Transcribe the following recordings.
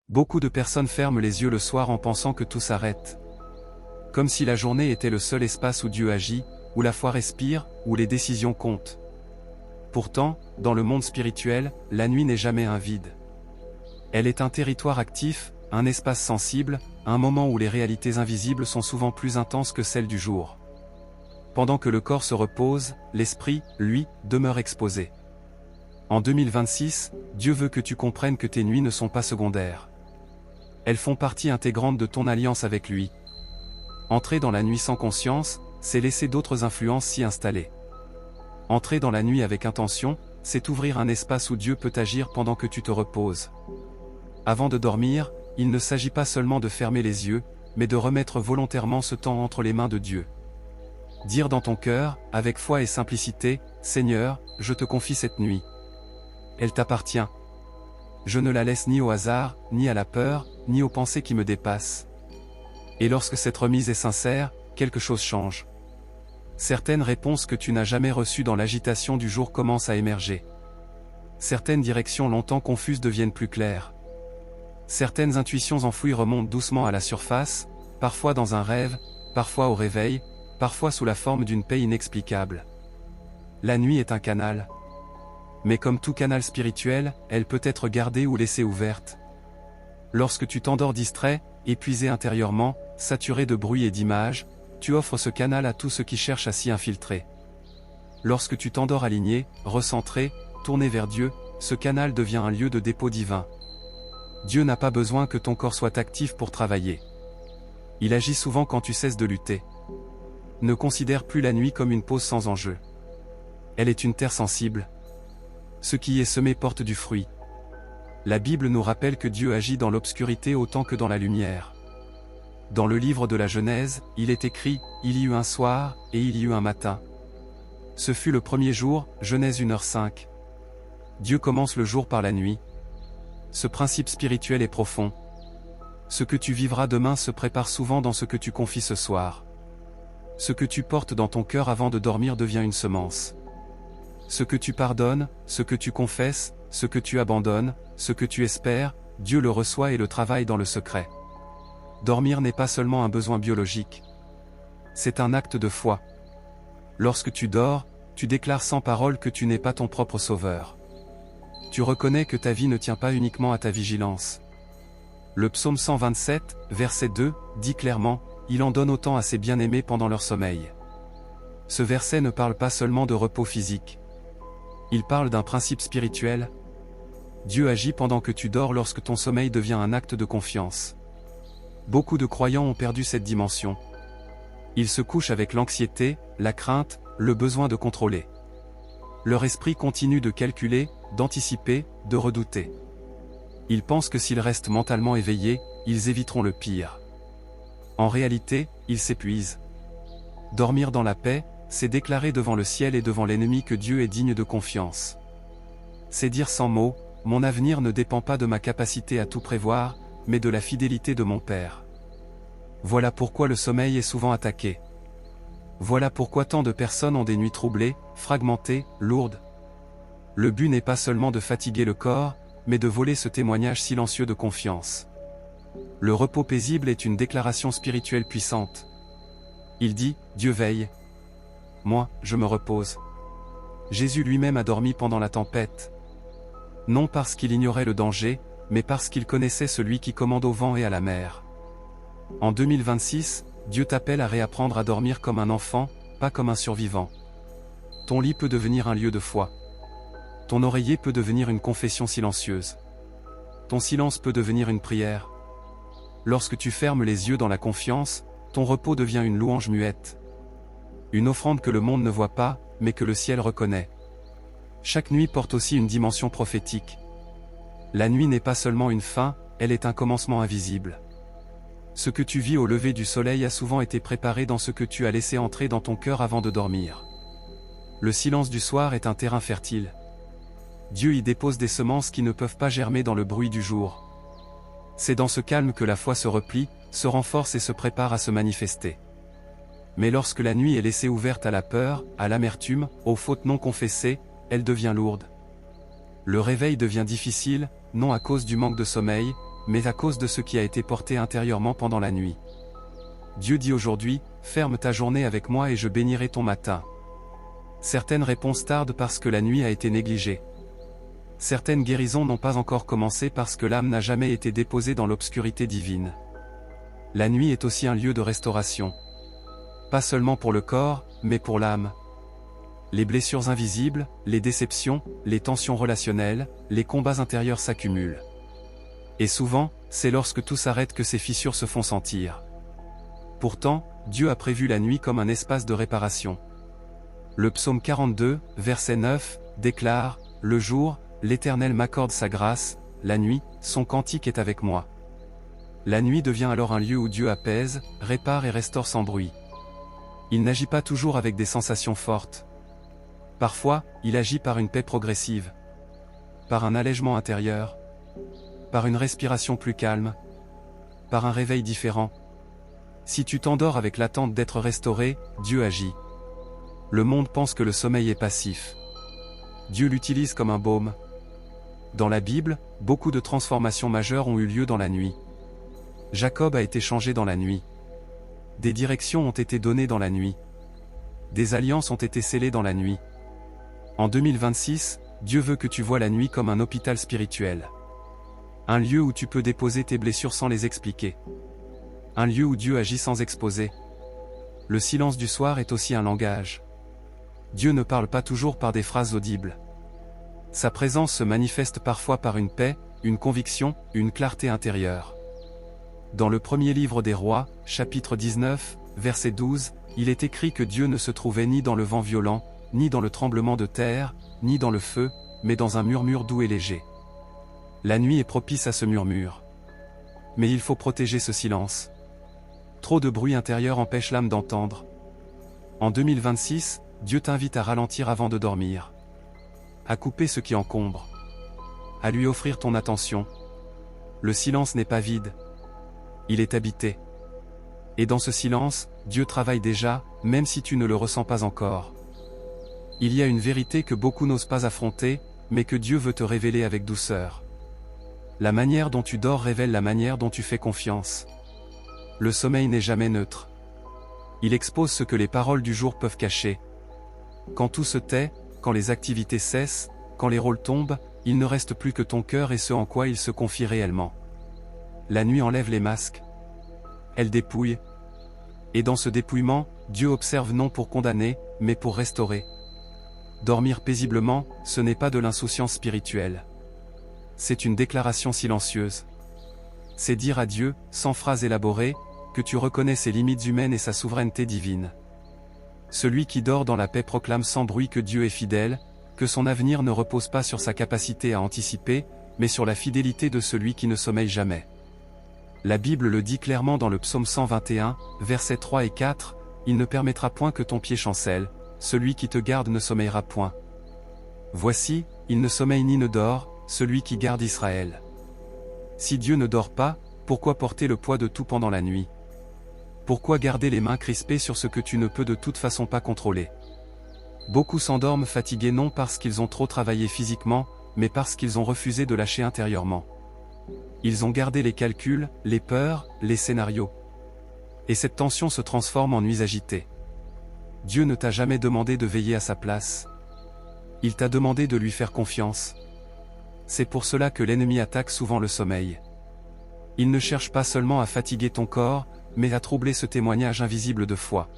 Beaucoup de personnes ferment les yeux le soir en pensant que tout s'arrête. Comme si la journée était le seul espace où Dieu agit, où la foi respire, où les décisions comptent. Pourtant, dans le monde spirituel, la nuit n'est jamais un vide. Elle est un territoire actif, un espace sensible, un moment où les réalités invisibles sont souvent plus intenses que celles du jour. Pendant que le corps se repose, l'esprit, lui, demeure exposé. En 2026, Dieu veut que tu comprennes que tes nuits ne sont pas secondaires. Elles font partie intégrante de ton alliance avec lui. Entrer dans la nuit sans conscience, c'est laisser d'autres influences s'y installer. Entrer dans la nuit avec intention, c'est ouvrir un espace où Dieu peut agir pendant que tu te reposes. Avant de dormir, il ne s'agit pas seulement de fermer les yeux, mais de remettre volontairement ce temps entre les mains de Dieu. Dire dans ton cœur, avec foi et simplicité, « Seigneur, je te confie cette nuit. Elle t'appartient. Je ne la laisse ni au hasard, ni à la peur, ni aux pensées qui me dépassent. » Et lorsque cette remise est sincère, quelque chose change. Certaines réponses que tu n'as jamais reçues dans l'agitation du jour commencent à émerger. Certaines directions longtemps confuses deviennent plus claires. Certaines intuitions enfouies remontent doucement à la surface, parfois dans un rêve, parfois au réveil, parfois sous la forme d'une paix inexplicable. La nuit est un canal. Mais comme tout canal spirituel, elle peut être gardée ou laissée ouverte. Lorsque tu t'endors distrait, épuisé intérieurement, saturé de bruit et d'images, tu offres ce canal à tous ceux qui cherchent à s'y infiltrer. Lorsque tu t'endors aligné, recentré, tourné vers Dieu, ce canal devient un lieu de dépôt divin. Dieu n'a pas besoin que ton corps soit actif pour travailler. Il agit souvent quand tu cesses de lutter. Ne considère plus la nuit comme une pause sans enjeu. Elle est une terre sensible. Ce qui y est semé porte du fruit. La Bible nous rappelle que Dieu agit dans l'obscurité autant que dans la lumière. Dans le livre de la Genèse, il est écrit, « Il y eut un soir, et il y eut un matin. » Ce fut le premier jour, Genèse 1h05. Dieu commence le jour par la nuit. Ce principe spirituel est profond. Ce que tu vivras demain se prépare souvent dans ce que tu confies ce soir. Ce que tu portes dans ton cœur avant de dormir devient une semence. Ce que tu pardonnes, ce que tu confesses, ce que tu abandonnes, ce que tu espères, Dieu le reçoit et le travaille dans le secret. Dormir n'est pas seulement un besoin biologique. C'est un acte de foi. Lorsque tu dors, tu déclares sans parole que tu n'es pas ton propre sauveur. Tu reconnais que ta vie ne tient pas uniquement à ta vigilance. Le psaume 127, verset 2, dit clairement, « Il en donne autant à ses bien-aimés pendant leur sommeil. » Ce verset ne parle pas seulement de repos physique. Il parle d'un principe spirituel. Dieu agit pendant que tu dors lorsque ton sommeil devient un acte de confiance. Beaucoup de croyants ont perdu cette dimension. Ils se couchent avec l'anxiété, la crainte, le besoin de contrôler. Leur esprit continue de calculer, d'anticiper, de redouter. Ils pensent que s'ils restent mentalement éveillés, ils éviteront le pire. En réalité, ils s'épuisent. Dormir dans la paix, c'est déclarer devant le ciel et devant l'ennemi que Dieu est digne de confiance. C'est dire sans mots, « Mon avenir ne dépend pas de ma capacité à tout prévoir, mais de la fidélité de mon Père. » Voilà pourquoi le sommeil est souvent attaqué. Voilà pourquoi tant de personnes ont des nuits troublées, fragmentées, lourdes. Le but n'est pas seulement de fatiguer le corps, mais de voler ce témoignage silencieux de confiance. Le repos paisible est une déclaration spirituelle puissante. Il dit, Dieu veille. Moi, je me repose. Jésus lui-même a dormi pendant la tempête. Non parce qu'il ignorait le danger, mais parce qu'il connaissait celui qui commande au vent et à la mer. En 2026, Dieu t'appelle à réapprendre à dormir comme un enfant, pas comme un survivant. Ton lit peut devenir un lieu de foi. Ton oreiller peut devenir une confession silencieuse. Ton silence peut devenir une prière. Lorsque tu fermes les yeux dans la confiance, ton repos devient une louange muette. Une offrande que le monde ne voit pas, mais que le ciel reconnaît. Chaque nuit porte aussi une dimension prophétique. La nuit n'est pas seulement une fin, elle est un commencement invisible. Ce que tu vis au lever du soleil a souvent été préparé dans ce que tu as laissé entrer dans ton cœur avant de dormir. Le silence du soir est un terrain fertile. Dieu y dépose des semences qui ne peuvent pas germer dans le bruit du jour. C'est dans ce calme que la foi se replie, se renforce et se prépare à se manifester. Mais lorsque la nuit est laissée ouverte à la peur, à l'amertume, aux fautes non confessées, elle devient lourde. Le réveil devient difficile, non à cause du manque de sommeil, mais à cause de ce qui a été porté intérieurement pendant la nuit. Dieu dit aujourd'hui, ferme ta journée avec moi et je bénirai ton matin. Certaines réponses tardent parce que la nuit a été négligée. Certaines guérisons n'ont pas encore commencé parce que l'âme n'a jamais été déposée dans l'obscurité divine. La nuit est aussi un lieu de restauration. Pas seulement pour le corps, mais pour l'âme. Les blessures invisibles, les déceptions, les tensions relationnelles, les combats intérieurs s'accumulent. Et souvent, c'est lorsque tout s'arrête que ces fissures se font sentir. Pourtant, Dieu a prévu la nuit comme un espace de réparation. Le psaume 42, verset 9, déclare, « Le jour, l'Éternel m'accorde sa grâce, la nuit, son cantique est avec moi. » La nuit devient alors un lieu où Dieu apaise, répare et restaure sans bruit. Il n'agit pas toujours avec des sensations fortes. Parfois, il agit par une paix progressive, par un allègement intérieur, par une respiration plus calme, par un réveil différent. Si tu t'endors avec l'attente d'être restauré, Dieu agit. Le monde pense que le sommeil est passif. Dieu l'utilise comme un baume. Dans la Bible, beaucoup de transformations majeures ont eu lieu dans la nuit. Jacob a été changé dans la nuit. Des directions ont été données dans la nuit. Des alliances ont été scellées dans la nuit. En 2026, Dieu veut que tu vois la nuit comme un hôpital spirituel. Un lieu où tu peux déposer tes blessures sans les expliquer. Un lieu où Dieu agit sans exposer. Le silence du soir est aussi un langage. Dieu ne parle pas toujours par des phrases audibles. Sa présence se manifeste parfois par une paix, une conviction, une clarté intérieure. Dans le premier livre des Rois, chapitre 19, verset 12, il est écrit que Dieu ne se trouvait ni dans le vent violent, ni dans le tremblement de terre, ni dans le feu, mais dans un murmure doux et léger. La nuit est propice à ce murmure. Mais il faut protéger ce silence. Trop de bruit intérieur empêche l'âme d'entendre. En 2026, Dieu t'invite à ralentir avant de dormir. À couper ce qui encombre. À lui offrir ton attention. Le silence n'est pas vide. Il est habité. Et dans ce silence, Dieu travaille déjà, même si tu ne le ressens pas encore. Il y a une vérité que beaucoup n'osent pas affronter, mais que Dieu veut te révéler avec douceur. La manière dont tu dors révèle la manière dont tu fais confiance. Le sommeil n'est jamais neutre. Il expose ce que les paroles du jour peuvent cacher. Quand tout se tait, quand les activités cessent, quand les rôles tombent, il ne reste plus que ton cœur et ce en quoi il se confie réellement. La nuit enlève les masques. Elle dépouille. Et dans ce dépouillement, Dieu observe non pour condamner, mais pour restaurer. Dormir paisiblement, ce n'est pas de l'insouciance spirituelle. C'est une déclaration silencieuse. C'est dire à Dieu, sans phrase élaborée, que tu reconnais ses limites humaines et sa souveraineté divine. Celui qui dort dans la paix proclame sans bruit que Dieu est fidèle, que son avenir ne repose pas sur sa capacité à anticiper, mais sur la fidélité de celui qui ne sommeille jamais. La Bible le dit clairement dans le psaume 121, versets 3 et 4, « Il ne permettra point que ton pied chancelle, celui qui te garde ne sommeillera point. Voici, il ne sommeille ni ne dort, celui qui garde Israël. » Si Dieu ne dort pas, pourquoi porter le poids de tout pendant la nuit? Pourquoi garder les mains crispées sur ce que tu ne peux de toute façon pas contrôler? Beaucoup s'endorment fatigués non parce qu'ils ont trop travaillé physiquement, mais parce qu'ils ont refusé de lâcher intérieurement. Ils ont gardé les calculs, les peurs, les scénarios. Et cette tension se transforme en nuits agitées. Dieu ne t'a jamais demandé de veiller à sa place. Il t'a demandé de lui faire confiance. C'est pour cela que l'ennemi attaque souvent le sommeil. Il ne cherche pas seulement à fatiguer ton corps, mais à troubler ce témoignage invisible de foi.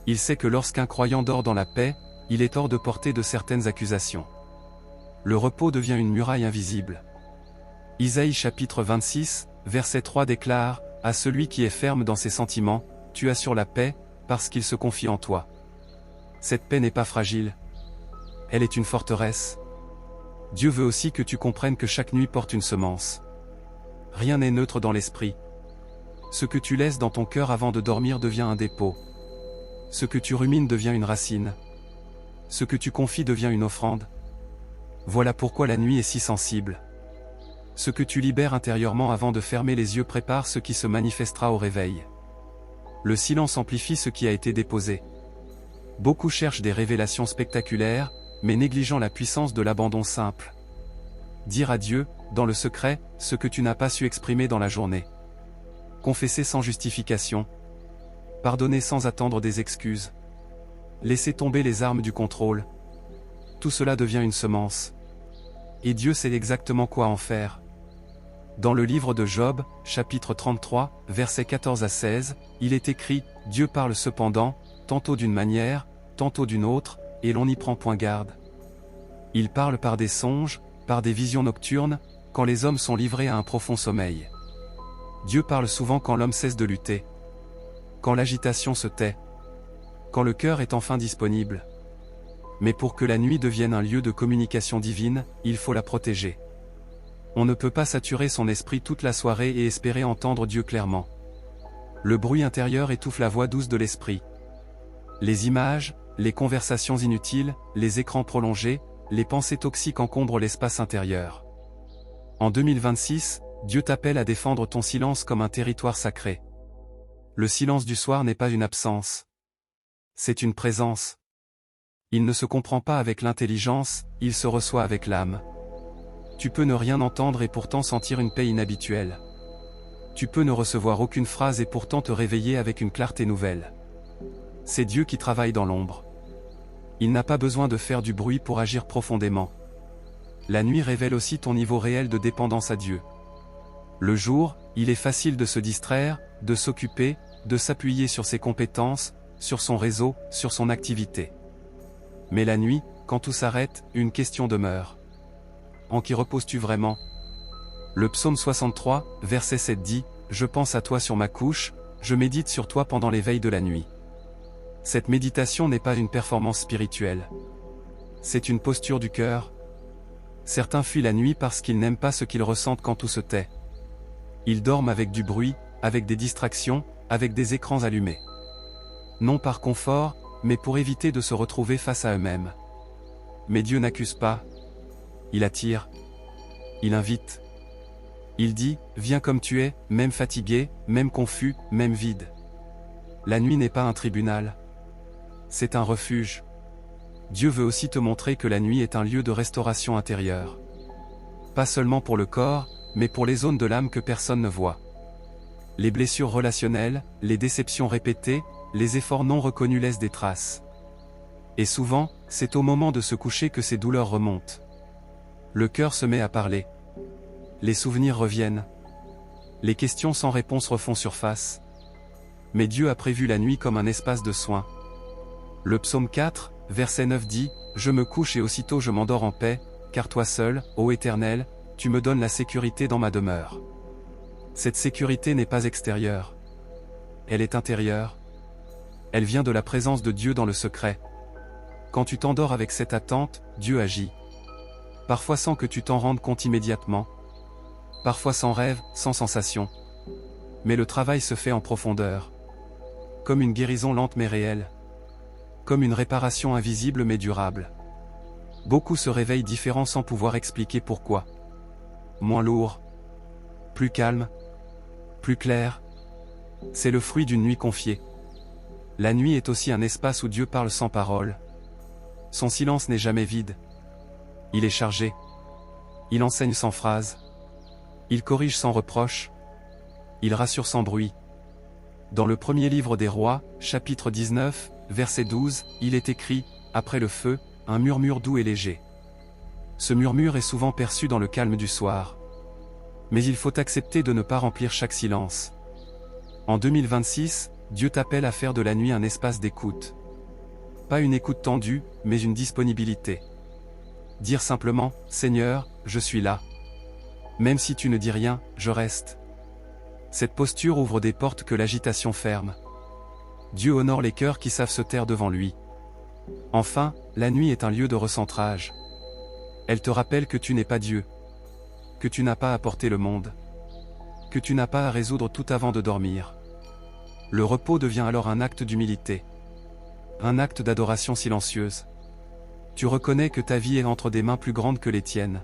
Il sait que lorsqu'un croyant dort dans la paix, il est hors de portée de certaines accusations. Le repos devient une muraille invisible. Isaïe chapitre 26, verset 3 déclare, « À celui qui est ferme dans ses sentiments, tu assures la paix, parce qu'il se confie en toi. » Cette paix n'est pas fragile. Elle est une forteresse. Dieu veut aussi que tu comprennes que chaque nuit porte une semence. Rien n'est neutre dans l'esprit. Ce que tu laisses dans ton cœur avant de dormir devient un dépôt. Ce que tu rumines devient une racine. Ce que tu confies devient une offrande. Voilà pourquoi la nuit est si sensible. Ce que tu libères intérieurement avant de fermer les yeux prépare ce qui se manifestera au réveil. Le silence amplifie ce qui a été déposé. Beaucoup cherchent des révélations spectaculaires, mais négligeant la puissance de l'abandon simple. Dire à Dieu, dans le secret, ce que tu n'as pas su exprimer dans la journée. Confesser sans justification. Pardonner sans attendre des excuses. Laisser tomber les armes du contrôle. Tout cela devient une semence. Et Dieu sait exactement quoi en faire. Dans le livre de Job, chapitre 33, versets 14 à 16, il est écrit « Dieu parle cependant, tantôt d'une manière, tantôt d'une autre, et l'on n'y prend point garde. Il parle par des songes, par des visions nocturnes, quand les hommes sont livrés à un profond sommeil. Dieu parle souvent quand l'homme cesse de lutter. Quand l'agitation se tait. Quand le cœur est enfin disponible. Mais pour que la nuit devienne un lieu de communication divine, il faut la protéger. On ne peut pas saturer son esprit toute la soirée et espérer entendre Dieu clairement. Le bruit intérieur étouffe la voix douce de l'esprit. Les images, les conversations inutiles, les écrans prolongés, les pensées toxiques encombrent l'espace intérieur. En 2026, Dieu t'appelle à défendre ton silence comme un territoire sacré. Le silence du soir n'est pas une absence. C'est une présence. Il ne se comprend pas avec l'intelligence, il se reçoit avec l'âme. Tu peux ne rien entendre et pourtant sentir une paix inhabituelle. Tu peux ne recevoir aucune phrase et pourtant te réveiller avec une clarté nouvelle. C'est Dieu qui travaille dans l'ombre. Il n'a pas besoin de faire du bruit pour agir profondément. La nuit révèle aussi ton niveau réel de dépendance à Dieu. Le jour, il est facile de se distraire, de s'occuper, de s'appuyer sur ses compétences, sur son réseau, sur son activité. Mais la nuit, quand tout s'arrête, une question demeure. En qui reposes-tu vraiment? Le psaume 63, verset 7 dit « Je pense à toi sur ma couche, je médite sur toi pendant les veilles de la nuit. » Cette méditation n'est pas une performance spirituelle. C'est une posture du cœur. Certains fuient la nuit parce qu'ils n'aiment pas ce qu'ils ressentent quand tout se tait. Ils dorment avec du bruit, avec des distractions, avec des écrans allumés. Non par confort, mais pour éviter de se retrouver face à eux-mêmes. Mais Dieu n'accuse pas. Il attire. Il invite. Il dit, viens comme tu es, même fatigué, même confus, même vide. La nuit n'est pas un tribunal. C'est un refuge. Dieu veut aussi te montrer que la nuit est un lieu de restauration intérieure. Pas seulement pour le corps, mais pour les zones de l'âme que personne ne voit. Les blessures relationnelles, les déceptions répétées, les efforts non reconnus laissent des traces. Et souvent, c'est au moment de se coucher que ces douleurs remontent. Le cœur se met à parler. Les souvenirs reviennent. Les questions sans réponse refont surface. Mais Dieu a prévu la nuit comme un espace de soins. Le psaume 4, verset 9 dit « Je me couche et aussitôt je m'endors en paix, car toi seul, ô Éternel, tu me donnes la sécurité dans ma demeure. » Cette sécurité n'est pas extérieure. Elle est intérieure. Elle vient de la présence de Dieu dans le secret. Quand tu t'endors avec cette attente, Dieu agit. Parfois sans que tu t'en rendes compte immédiatement. Parfois sans rêve, sans sensation. Mais le travail se fait en profondeur. Comme une guérison lente mais réelle. Comme une réparation invisible mais durable. Beaucoup se réveillent différents sans pouvoir expliquer pourquoi. Moins lourd. Plus calme. Plus clair. C'est le fruit d'une nuit confiée. La nuit est aussi un espace où Dieu parle sans parole. Son silence n'est jamais vide. Il est chargé. Il enseigne sans phrase. Il corrige sans reproche. Il rassure sans bruit. Dans le premier livre des Rois, chapitre 19, verset 12, il est écrit, après le feu, un murmure doux et léger. Ce murmure est souvent perçu dans le calme du soir. Mais il faut accepter de ne pas remplir chaque silence. En 2026, Dieu t'appelle à faire de la nuit un espace d'écoute. Pas une écoute tendue, mais une disponibilité. Dire simplement, Seigneur, je suis là. Même si tu ne dis rien, je reste. Cette posture ouvre des portes que l'agitation ferme. Dieu honore les cœurs qui savent se taire devant lui. Enfin, la nuit est un lieu de recentrage. Elle te rappelle que tu n'es pas Dieu. Que tu n'as pas à porter le monde. Que tu n'as pas à résoudre tout avant de dormir. Le repos devient alors un acte d'humilité. Un acte d'adoration silencieuse. Tu reconnais que ta vie est entre des mains plus grandes que les tiennes.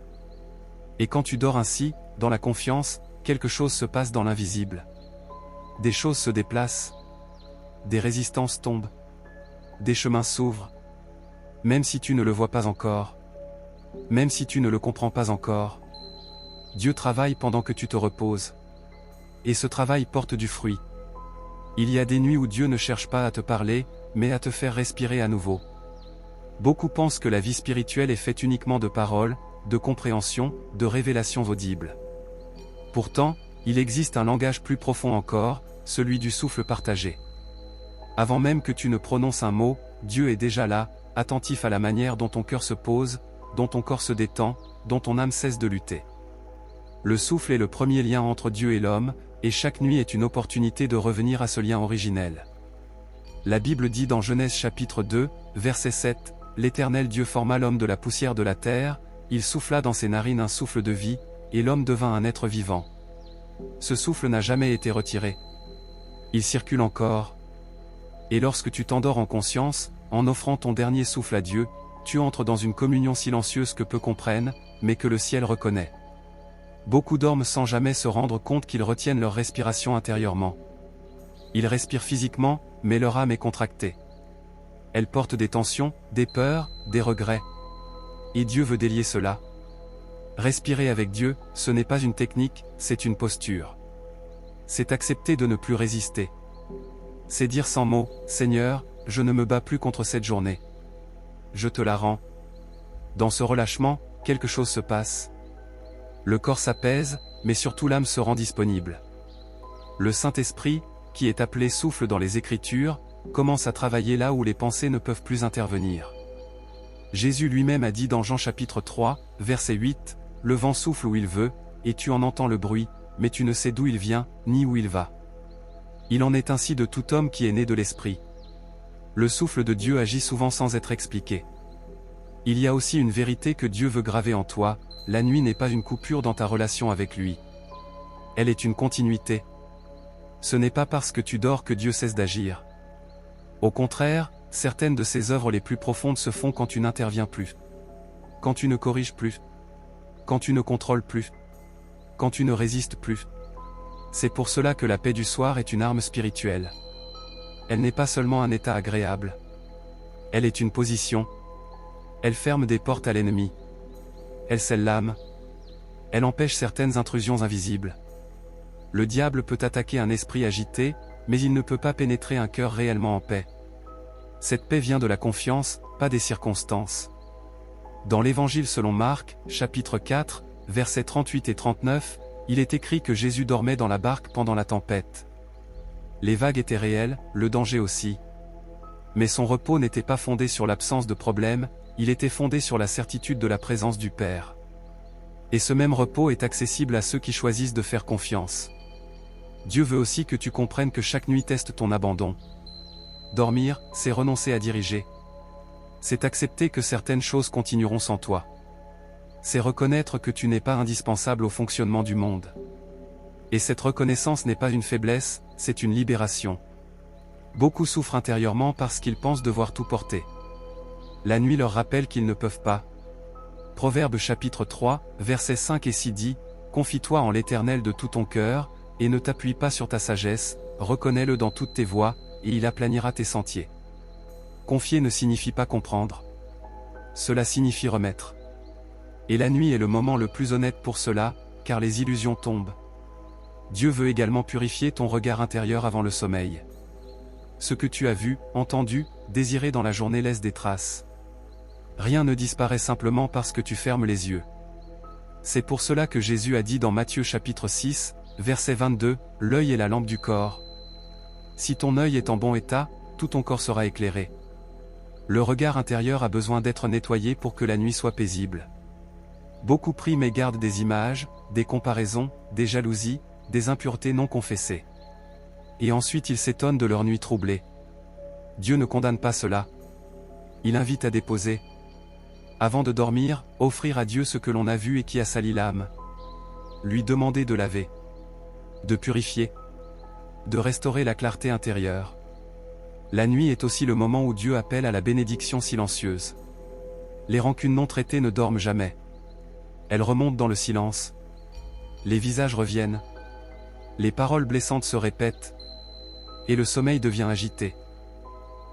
Et quand tu dors ainsi, dans la confiance, quelque chose se passe dans l'invisible. Des choses se déplacent. Des résistances tombent. Des chemins s'ouvrent. Même si tu ne le vois pas encore. Même si tu ne le comprends pas encore. Dieu travaille pendant que tu te reposes. Et ce travail porte du fruit. Il y a des nuits où Dieu ne cherche pas à te parler, mais à te faire respirer à nouveau. Beaucoup pensent que la vie spirituelle est faite uniquement de paroles, de compréhension, de révélations audibles. Pourtant, il existe un langage plus profond encore, celui du souffle partagé. Avant même que tu ne prononces un mot, Dieu est déjà là, attentif à la manière dont ton cœur se pose, dont ton corps se détend, dont ton âme cesse de lutter. Le souffle est le premier lien entre Dieu et l'homme, et chaque nuit est une opportunité de revenir à ce lien originel. La Bible dit dans Genèse chapitre 2, verset 7, « L'Éternel Dieu forma l'homme de la poussière de la terre, il souffla dans ses narines un souffle de vie, et l'homme devint un être vivant. » Ce souffle n'a jamais été retiré. Il circule encore. Et lorsque tu t'endors en conscience, en offrant ton dernier souffle à Dieu, tu entres dans une communion silencieuse que peu comprennent, mais que le ciel reconnaît. Beaucoup dorment sans jamais se rendre compte qu'ils retiennent leur respiration intérieurement. Ils respirent physiquement, mais leur âme est contractée. Elle porte des tensions, des peurs, des regrets. Et Dieu veut délier cela. Respirer avec Dieu, ce n'est pas une technique, c'est une posture. C'est accepter de ne plus résister. C'est dire sans mots, « Seigneur, je ne me bats plus contre cette journée. Je te la rends. » Dans ce relâchement, quelque chose se passe. Le corps s'apaise, mais surtout l'âme se rend disponible. Le Saint-Esprit, qui est appelé souffle dans les Écritures, commence à travailler là où les pensées ne peuvent plus intervenir. Jésus lui-même a dit dans Jean chapitre 3, verset 8, « Le vent souffle où il veut, et tu en entends le bruit, mais tu ne sais d'où il vient, ni où il va. » Il en est ainsi de tout homme qui est né de l'Esprit. Le souffle de Dieu agit souvent sans être expliqué. Il y a aussi une vérité que Dieu veut graver en toi, la nuit n'est pas une coupure dans ta relation avec lui. Elle est une continuité. Ce n'est pas parce que tu dors que Dieu cesse d'agir. Au contraire, certaines de ses œuvres les plus profondes se font quand tu n'interviens plus. Quand tu ne corriges plus. Quand tu ne contrôles plus. Quand tu ne résistes plus. C'est pour cela que la paix du soir est une arme spirituelle. Elle n'est pas seulement un état agréable. Elle est une position. Elle ferme des portes à l'ennemi. Elle scelle l'âme. Elle empêche certaines intrusions invisibles. Le diable peut attaquer un esprit agité, mais il ne peut pas pénétrer un cœur réellement en paix. Cette paix vient de la confiance, pas des circonstances. Dans l'Évangile selon Marc, chapitre 4, versets 38 et 39, il est écrit que Jésus dormait dans la barque pendant la tempête. Les vagues étaient réelles, le danger aussi. Mais son repos n'était pas fondé sur l'absence de problème, il était fondé sur la certitude de la présence du Père. Et ce même repos est accessible à ceux qui choisissent de faire confiance. Dieu veut aussi que tu comprennes que chaque nuit teste ton abandon. Dormir, c'est renoncer à diriger. C'est accepter que certaines choses continueront sans toi. C'est reconnaître que tu n'es pas indispensable au fonctionnement du monde. Et cette reconnaissance n'est pas une faiblesse, c'est une libération. Beaucoup souffrent intérieurement parce qu'ils pensent devoir tout porter. La nuit leur rappelle qu'ils ne peuvent pas. Proverbe chapitre 3, versets 5 et 6 dit, « Confie-toi en l'Éternel de tout ton cœur, et ne t'appuie pas sur ta sagesse, reconnais-le dans toutes tes voies, et il aplanira tes sentiers. » Confier ne signifie pas comprendre. Cela signifie remettre. Et la nuit est le moment le plus honnête pour cela, car les illusions tombent. Dieu veut également purifier ton regard intérieur avant le sommeil. Ce que tu as vu, entendu, désiré dans la journée laisse des traces. Rien ne disparaît simplement parce que tu fermes les yeux. C'est pour cela que Jésus a dit dans Matthieu chapitre 6, verset 22, « L'œil est la lampe du corps. Si ton œil est en bon état, tout ton corps sera éclairé. » Le regard intérieur a besoin d'être nettoyé pour que la nuit soit paisible. Beaucoup prient mais gardent des images, des comparaisons, des jalousies, des impuretés non confessées. Et ensuite ils s'étonnent de leur nuit troublée. Dieu ne condamne pas cela. Il invite à déposer. Avant de dormir, offrir à Dieu ce que l'on a vu et qui a sali l'âme. Lui demander de laver. De purifier. De restaurer la clarté intérieure. La nuit est aussi le moment où Dieu appelle à la bénédiction silencieuse. Les rancunes non traitées ne dorment jamais. Elles remontent dans le silence. Les visages reviennent. Les paroles blessantes se répètent. Et le sommeil devient agité.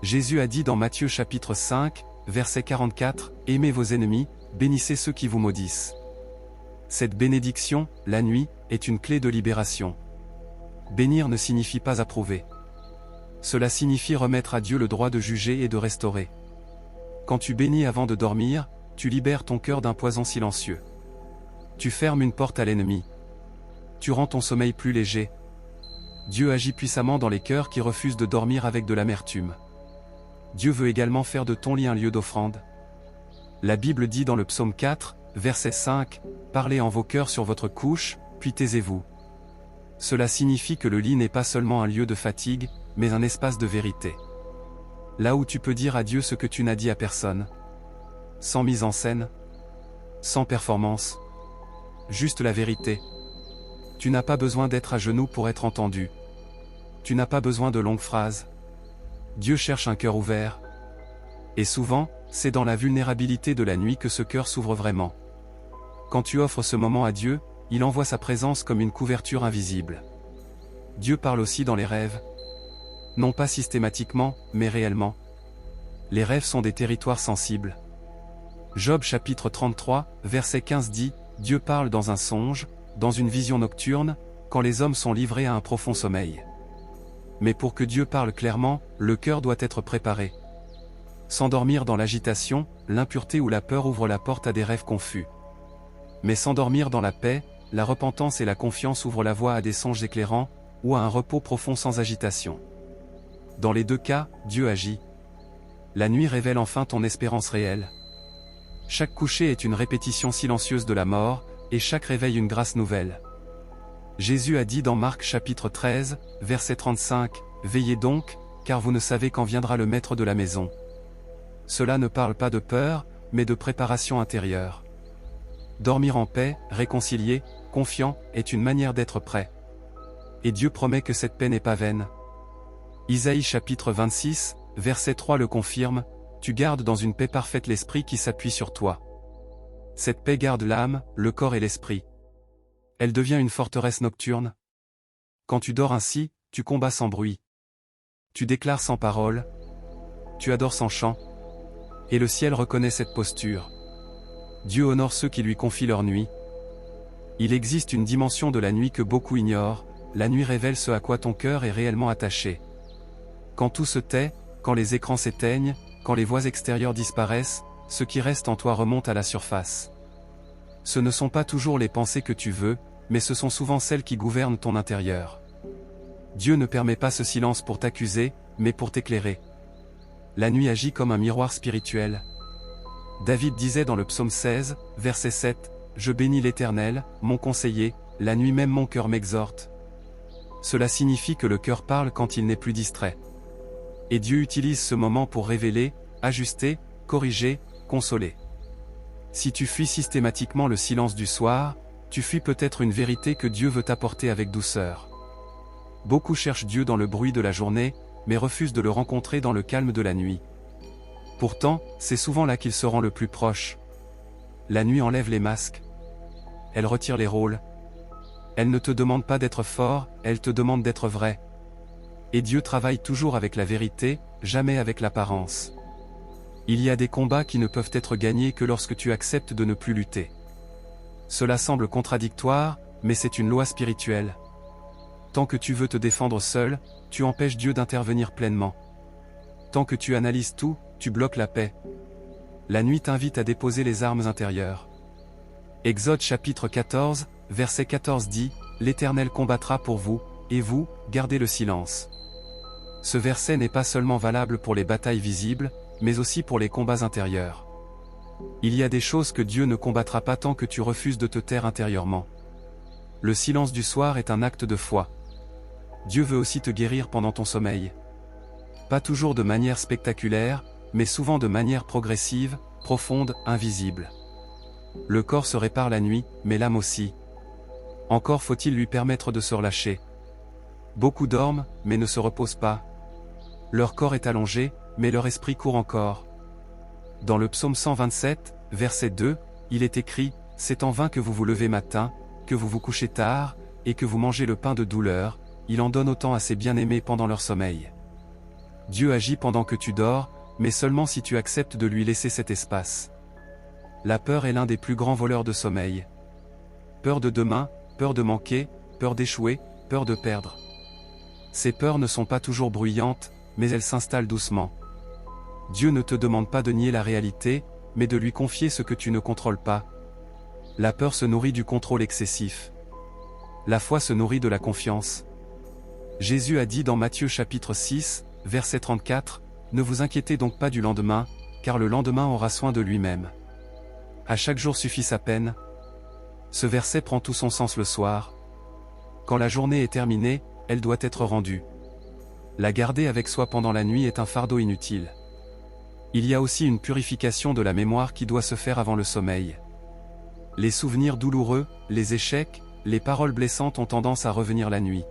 Jésus a dit dans Matthieu chapitre 5, verset 44, « Aimez vos ennemis, bénissez ceux qui vous maudissent. » Cette bénédiction, la nuit, est une clé de libération. Bénir ne signifie pas approuver. Cela signifie remettre à Dieu le droit de juger et de restaurer. Quand tu bénis avant de dormir, tu libères ton cœur d'un poison silencieux. Tu fermes une porte à l'ennemi. Tu rends ton sommeil plus léger. Dieu agit puissamment dans les cœurs qui refusent de dormir avec de l'amertume. Dieu veut également faire de ton lit un lieu d'offrande. La Bible dit dans le psaume 4, verset 5, « Parlez en vos cœurs sur votre couche, puis taisez-vous ». Cela signifie que le lit n'est pas seulement un lieu de fatigue, mais un espace de vérité. Là où tu peux dire à Dieu ce que tu n'as dit à personne. Sans mise en scène. Sans performance. Juste la vérité. Tu n'as pas besoin d'être à genoux pour être entendu. Tu n'as pas besoin de longues phrases. Dieu cherche un cœur ouvert. Et souvent, c'est dans la vulnérabilité de la nuit que ce cœur s'ouvre vraiment. Quand tu offres ce moment à Dieu, il envoie sa présence comme une couverture invisible. Dieu parle aussi dans les rêves. Non pas systématiquement, mais réellement. Les rêves sont des territoires sensibles. Job chapitre 33, verset 15 dit, « Dieu parle dans un songe, dans une vision nocturne, quand les hommes sont livrés à un profond sommeil. » Mais pour que Dieu parle clairement, le cœur doit être préparé. S'endormir dans l'agitation, l'impureté ou la peur ouvre la porte à des rêves confus. Mais s'endormir dans la paix, la repentance et la confiance ouvrent la voie à des songes éclairants, ou à un repos profond sans agitation. Dans les deux cas, Dieu agit. La nuit révèle enfin ton espérance réelle. Chaque coucher est une répétition silencieuse de la mort, et chaque réveil une grâce nouvelle. Jésus a dit dans Marc chapitre 13, verset 35, « Veillez donc, car vous ne savez quand viendra le maître de la maison. » Cela ne parle pas de peur, mais de préparation intérieure. Dormir en paix, réconcilié, confiant, est une manière d'être prêt. Et Dieu promet que cette paix n'est pas vaine. Isaïe chapitre 26, verset 3 le confirme, « Tu gardes dans une paix parfaite l'esprit qui s'appuie sur toi. » Cette paix garde l'âme, le corps et l'esprit. Elle devient une forteresse nocturne. Quand tu dors ainsi, tu combats sans bruit. Tu déclares sans parole. Tu adores sans chant. Et le ciel reconnaît cette posture. Dieu honore ceux qui lui confient leur nuit. Il existe une dimension de la nuit que beaucoup ignorent, la nuit révèle ce à quoi ton cœur est réellement attaché. Quand tout se tait, quand les écrans s'éteignent, quand les voix extérieures disparaissent, ce qui reste en toi remonte à la surface. Ce ne sont pas toujours les pensées que tu veux, mais ce sont souvent celles qui gouvernent ton intérieur. Dieu ne permet pas ce silence pour t'accuser, mais pour t'éclairer. La nuit agit comme un miroir spirituel. David disait dans le psaume 16, verset 7, « Je bénis l'Éternel, mon conseiller, la nuit même mon cœur m'exhorte. » Cela signifie que le cœur parle quand il n'est plus distrait. Et Dieu utilise ce moment pour révéler, ajuster, corriger, consoler. Si tu fuis systématiquement le silence du soir, tu fuis peut-être une vérité que Dieu veut t'apporter avec douceur. Beaucoup cherchent Dieu dans le bruit de la journée, mais refusent de le rencontrer dans le calme de la nuit. Pourtant, c'est souvent là qu'il se rend le plus proche. La nuit enlève les masques. Elle retire les rôles. Elle ne te demande pas d'être fort, elle te demande d'être vrai. Et Dieu travaille toujours avec la vérité, jamais avec l'apparence. Il y a des combats qui ne peuvent être gagnés que lorsque tu acceptes de ne plus lutter. Cela semble contradictoire, mais c'est une loi spirituelle. Tant que tu veux te défendre seul, tu empêches Dieu d'intervenir pleinement. Tant que tu analyses tout, tu bloques la paix. La nuit t'invite à déposer les armes intérieures. Exode chapitre 14, verset 14 dit, « L'Éternel combattra pour vous, et vous, gardez le silence. » Ce verset n'est pas seulement valable pour les batailles visibles, mais aussi pour les combats intérieurs. Il y a des choses que Dieu ne combattra pas tant que tu refuses de te taire intérieurement. Le silence du soir est un acte de foi. Dieu veut aussi te guérir pendant ton sommeil. Pas toujours de manière spectaculaire, mais souvent de manière progressive, profonde, invisible. Le corps se répare la nuit, mais l'âme aussi. Encore faut-il lui permettre de se relâcher. Beaucoup dorment, mais ne se reposent pas. Leur corps est allongé, mais leur esprit court encore. Dans le psaume 127, verset 2, il est écrit, « C'est en vain que vous vous levez matin, que vous vous couchez tard, et que vous mangez le pain de douleur, il en donne autant à ses bien-aimés pendant leur sommeil. » Dieu agit pendant que tu dors, mais seulement si tu acceptes de lui laisser cet espace. La peur est l'un des plus grands voleurs de sommeil. peur de demain, peur de manquer, peur d'échouer, peur de perdre. Ces peurs ne sont pas toujours bruyantes, mais elles s'installent doucement. Dieu ne te demande pas de nier la réalité, mais de lui confier ce que tu ne contrôles pas. La peur se nourrit du contrôle excessif. La foi se nourrit de la confiance. Jésus a dit dans Matthieu chapitre 6, verset 34, « Ne vous inquiétez donc pas du lendemain, car le lendemain aura soin de lui-même. À chaque jour suffit sa peine. » Ce verset prend tout son sens le soir. Quand la journée est terminée, elle doit être rendue. La garder avec soi pendant la nuit est un fardeau inutile. Il y a aussi une purification de la mémoire qui doit se faire avant le sommeil. Les souvenirs douloureux, les échecs, les paroles blessantes ont tendance à revenir la nuit.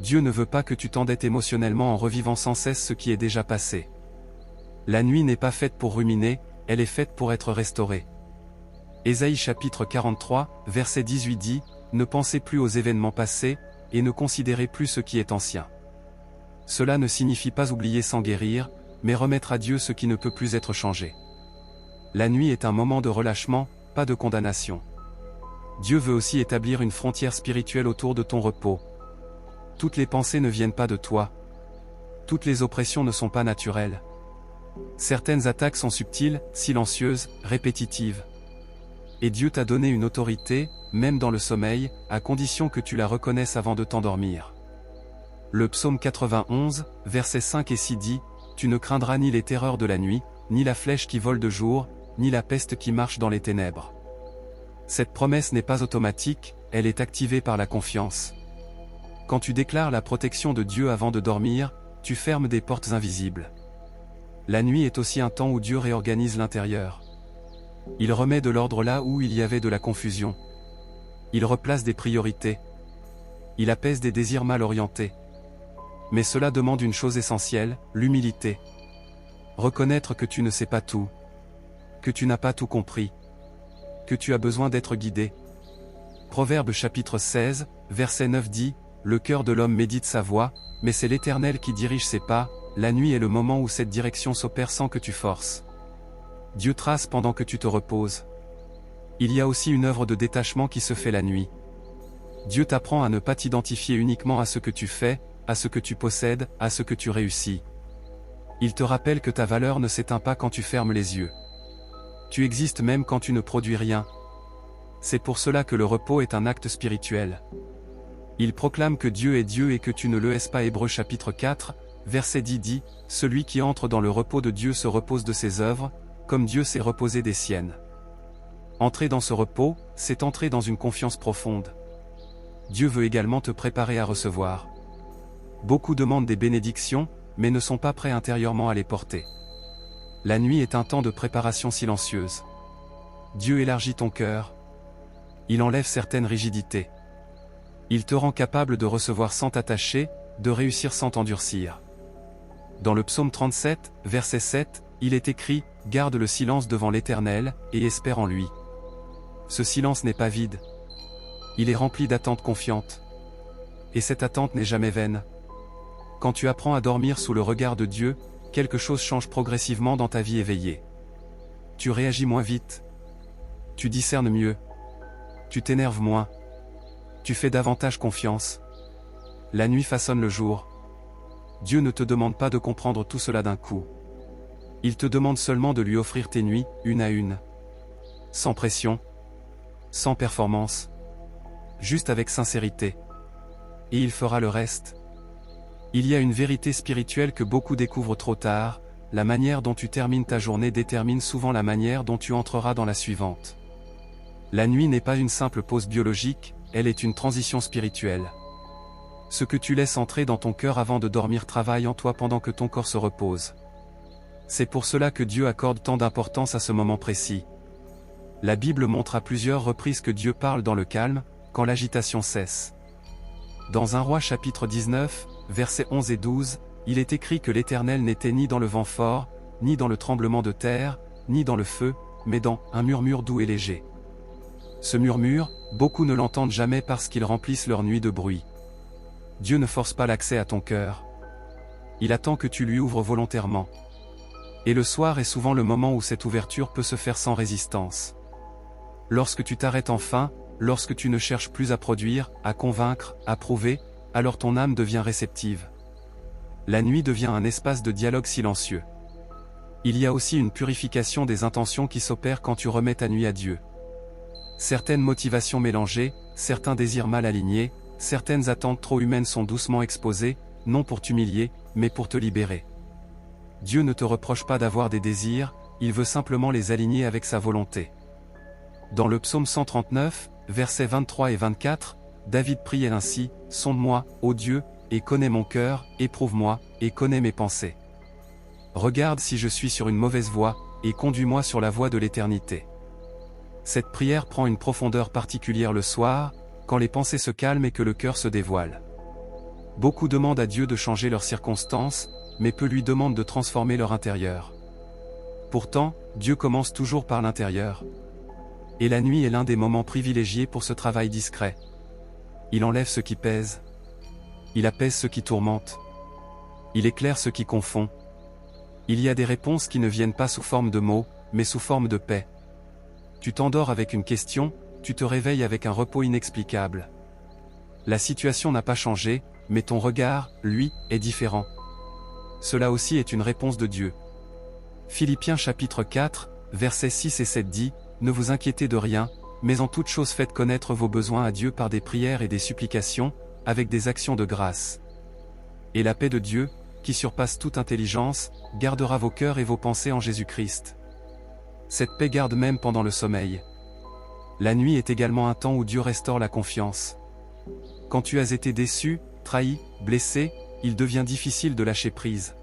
Dieu ne veut pas que tu t'endettes émotionnellement en revivant sans cesse ce qui est déjà passé. La nuit n'est pas faite pour ruminer, elle est faite pour être restaurée. Ésaïe chapitre 43, verset 18 dit, « Ne pensez plus aux événements passés, et ne considérez plus ce qui est ancien. » Cela ne signifie pas oublier sans guérir, mais remettre à Dieu ce qui ne peut plus être changé. La nuit est un moment de relâchement, pas de condamnation. Dieu veut aussi établir une frontière spirituelle autour de ton repos. Toutes les pensées ne viennent pas de toi. Toutes les oppressions ne sont pas naturelles. Certaines attaques sont subtiles, silencieuses, répétitives. Et Dieu t'a donné une autorité, même dans le sommeil, à condition que tu la reconnaisses avant de t'endormir. Le psaume 91, versets 5 et 6 dit, « Tu ne craindras ni les terreurs de la nuit, ni la flèche qui vole de jour, ni la peste qui marche dans les ténèbres. » Cette promesse n'est pas automatique, elle est activée par la confiance. Quand tu déclares la protection de Dieu avant de dormir, tu fermes des portes invisibles. La nuit est aussi un temps où Dieu réorganise l'intérieur. Il remet de l'ordre là où il y avait de la confusion. Il replace des priorités. Il apaise des désirs mal orientés. Mais cela demande une chose essentielle, l'humilité. Reconnaître que tu ne sais pas tout. Que tu n'as pas tout compris. Que tu as besoin d'être guidé. Proverbe chapitre 16, verset 9 dit, « Le cœur de l'homme médite sa voie, mais c'est l'Éternel qui dirige ses pas, la nuit est le moment où cette direction s'opère sans que tu forces. » Dieu trace pendant que tu te reposes. Il y a aussi une œuvre de détachement qui se fait la nuit. Dieu t'apprend à ne pas t'identifier uniquement à ce que tu fais, à ce que tu possèdes, à ce que tu réussis. Il te rappelle que ta valeur ne s'éteint pas quand tu fermes les yeux. Tu existes même quand tu ne produis rien. C'est pour cela que le repos est un acte spirituel. Il proclame que Dieu est Dieu et que tu ne le hais pas. Hébreux chapitre 4, verset 10 dit, « Celui qui entre dans le repos de Dieu se repose de ses œuvres, comme Dieu s'est reposé des siennes. » Entrer dans ce repos, c'est entrer dans une confiance profonde. Dieu veut également te préparer à recevoir. Beaucoup demandent des bénédictions, mais ne sont pas prêts intérieurement à les porter. La nuit est un temps de préparation silencieuse. Dieu élargit ton cœur. Il enlève certaines rigidités. Il te rend capable de recevoir sans t'attacher, de réussir sans t'endurcir. Dans le psaume 37, verset 7, il est écrit, « Garde le silence devant l'Éternel, et espère en lui. » Ce silence n'est pas vide. Il est rempli d'attentes confiantes. Et cette attente n'est jamais vaine. Quand tu apprends à dormir sous le regard de Dieu, quelque chose change progressivement dans ta vie éveillée. Tu réagis moins vite. Tu discernes mieux. Tu t'énerves moins. Tu fais davantage confiance. La nuit façonne le jour. Dieu ne te demande pas de comprendre tout cela d'un coup. Il te demande seulement de lui offrir tes nuits, une à une. Sans pression. Sans performance. Juste avec sincérité. Et il fera le reste. Il y a une vérité spirituelle que beaucoup découvrent trop tard, la manière dont tu termines ta journée détermine souvent la manière dont tu entreras dans la suivante. La nuit n'est pas une simple pause biologique, elle est une transition spirituelle. Ce que tu laisses entrer dans ton cœur avant de dormir travaille en toi pendant que ton corps se repose. C'est pour cela que Dieu accorde tant d'importance à ce moment précis. La Bible montre à plusieurs reprises que Dieu parle dans le calme, quand l'agitation cesse. Dans 1 Roi chapitre 19, versets 11 et 12, il est écrit que l'Éternel n'était ni dans le vent fort, ni dans le tremblement de terre, ni dans le feu, mais dans un murmure doux et léger. Ce murmure, beaucoup ne l'entendent jamais parce qu'ils remplissent leur nuit de bruit. Dieu ne force pas l'accès à ton cœur. Il attend que tu lui ouvres volontairement. Et le soir est souvent le moment où cette ouverture peut se faire sans résistance. Lorsque tu t'arrêtes enfin, lorsque tu ne cherches plus à produire, à convaincre, à prouver, alors ton âme devient réceptive. La nuit devient un espace de dialogue silencieux. Il y a aussi une purification des intentions qui s'opère quand tu remets ta nuit à Dieu. Certaines motivations mélangées, certains désirs mal alignés, certaines attentes trop humaines sont doucement exposées, non pour t'humilier, mais pour te libérer. Dieu ne te reproche pas d'avoir des désirs, il veut simplement les aligner avec sa volonté. Dans le psaume 139, versets 23 et 24, David priait ainsi, « Sonde-moi, ô Dieu, et connais mon cœur, éprouve-moi, et connais mes pensées. Regarde si je suis sur une mauvaise voie, et conduis-moi sur la voie de l'éternité. » Cette prière prend une profondeur particulière le soir, quand les pensées se calment et que le cœur se dévoile. Beaucoup demandent à Dieu de changer leurs circonstances, mais peu lui demandent de transformer leur intérieur. Pourtant, Dieu commence toujours par l'intérieur. Et la nuit est l'un des moments privilégiés pour ce travail discret. Il enlève ce qui pèse. Il apaise ce qui tourmente. Il éclaire ce qui confond. Il y a des réponses qui ne viennent pas sous forme de mots, mais sous forme de paix. Tu t'endors avec une question, tu te réveilles avec un repos inexplicable. La situation n'a pas changé, mais ton regard, lui, est différent. Cela aussi est une réponse de Dieu. Philippiens chapitre 4, versets 6 et 7 dit, « Ne vous inquiétez de rien, mais en toute chose faites connaître vos besoins à Dieu par des prières et des supplications, avec des actions de grâce. Et la paix de Dieu, qui surpasse toute intelligence, gardera vos cœurs et vos pensées en Jésus-Christ. » Cette paix garde même pendant le sommeil. La nuit est également un temps où Dieu restaure la confiance. Quand tu as été déçu, trahi, blessé, il devient difficile de lâcher prise.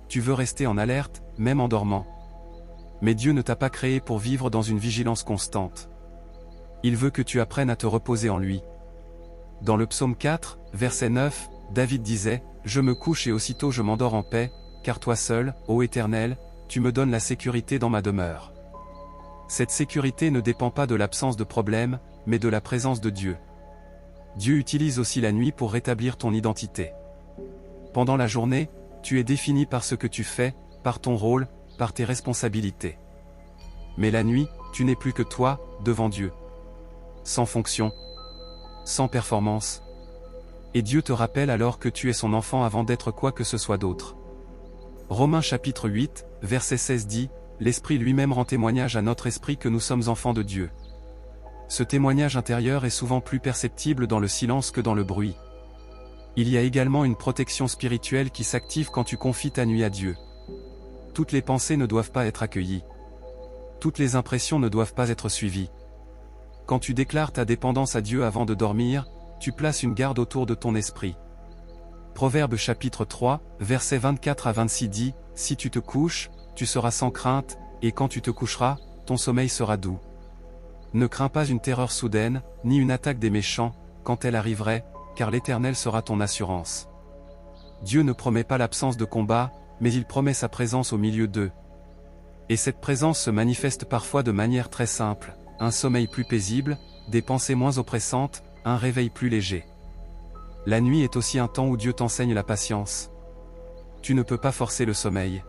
Tu veux rester en alerte, même en dormant. Mais Dieu ne t'a pas créé pour vivre dans une vigilance constante. Il veut que tu apprennes à te reposer en lui. Dans le psaume 4, verset 9, David disait, « Je me couche et aussitôt je m'endors en paix, car toi seul, ô Éternel, tu me donnes la sécurité dans ma demeure. » Cette sécurité ne dépend pas de l'absence de problème, mais de la présence de Dieu. Dieu utilise aussi la nuit pour rétablir ton identité. Pendant la journée, tu es défini par ce que tu fais, par ton rôle, par tes responsabilités. Mais la nuit, tu n'es plus que toi, devant Dieu. Sans fonction, sans performance. Et Dieu te rappelle alors que tu es son enfant avant d'être quoi que ce soit d'autre. Romains chapitre 8, verset 16 dit, « L'Esprit lui-même rend témoignage à notre esprit que nous sommes enfants de Dieu. » Ce témoignage intérieur est souvent plus perceptible dans le silence que dans le bruit. Il y a également une protection spirituelle qui s'active quand tu confies ta nuit à Dieu. Toutes les pensées ne doivent pas être accueillies. Toutes les impressions ne doivent pas être suivies. Quand tu déclares ta dépendance à Dieu avant de dormir, tu places une garde autour de ton esprit. Proverbe chapitre 3, versets 24 à 26 dit, « Si tu te couches, tu seras sans crainte, et quand tu te coucheras, ton sommeil sera doux. Ne crains pas une terreur soudaine, ni une attaque des méchants, quand elle arriverait, car l'Éternel sera ton assurance. » Dieu ne promet pas l'absence de combat, mais il promet sa présence au milieu d'eux. Et cette présence se manifeste parfois de manière très simple, un sommeil plus paisible, des pensées moins oppressantes, un réveil plus léger. La nuit est aussi un temps où Dieu t'enseigne la patience. Tu ne peux pas forcer le sommeil.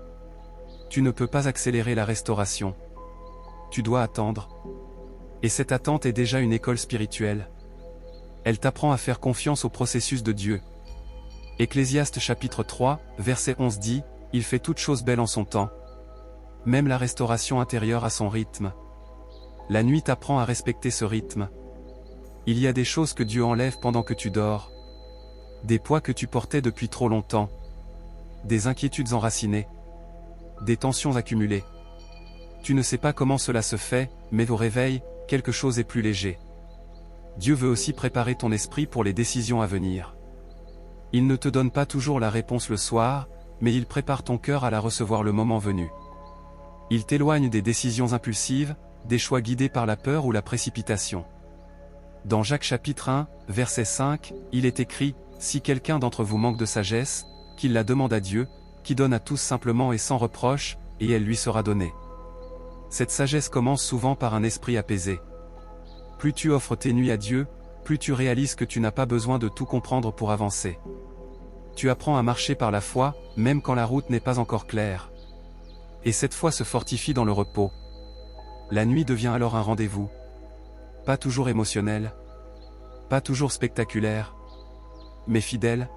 Tu ne peux pas accélérer la restauration. Tu dois attendre. Et cette attente est déjà une école spirituelle. Elle t'apprend à faire confiance au processus de Dieu. Ecclésiaste chapitre 3, verset 11 dit, « Il fait toutes choses belles en son temps. Même la restauration intérieure a son rythme. » La nuit t'apprend à respecter ce rythme. Il y a des choses que Dieu enlève pendant que tu dors. Des poids que tu portais depuis trop longtemps. Des inquiétudes enracinées. Des tensions accumulées. Tu ne sais pas comment cela se fait, mais au réveil, quelque chose est plus léger. Dieu veut aussi préparer ton esprit pour les décisions à venir. Il ne te donne pas toujours la réponse le soir, mais il prépare ton cœur à la recevoir le moment venu. Il t'éloigne des décisions impulsives, des choix guidés par la peur ou la précipitation. Dans Jacques chapitre 1, verset 5, il est écrit, « Si quelqu'un d'entre vous manque de sagesse, qu'il la demande à Dieu, qui donne à tous simplement et sans reproche, et elle lui sera donnée. » Cette sagesse commence souvent par un esprit apaisé. Plus tu offres tes nuits à Dieu, plus tu réalises que tu n'as pas besoin de tout comprendre pour avancer. Tu apprends à marcher par la foi, même quand la route n'est pas encore claire. Et cette foi se fortifie dans le repos. La nuit devient alors un rendez-vous. pas toujours émotionnel, pas toujours spectaculaire, mais fidèle.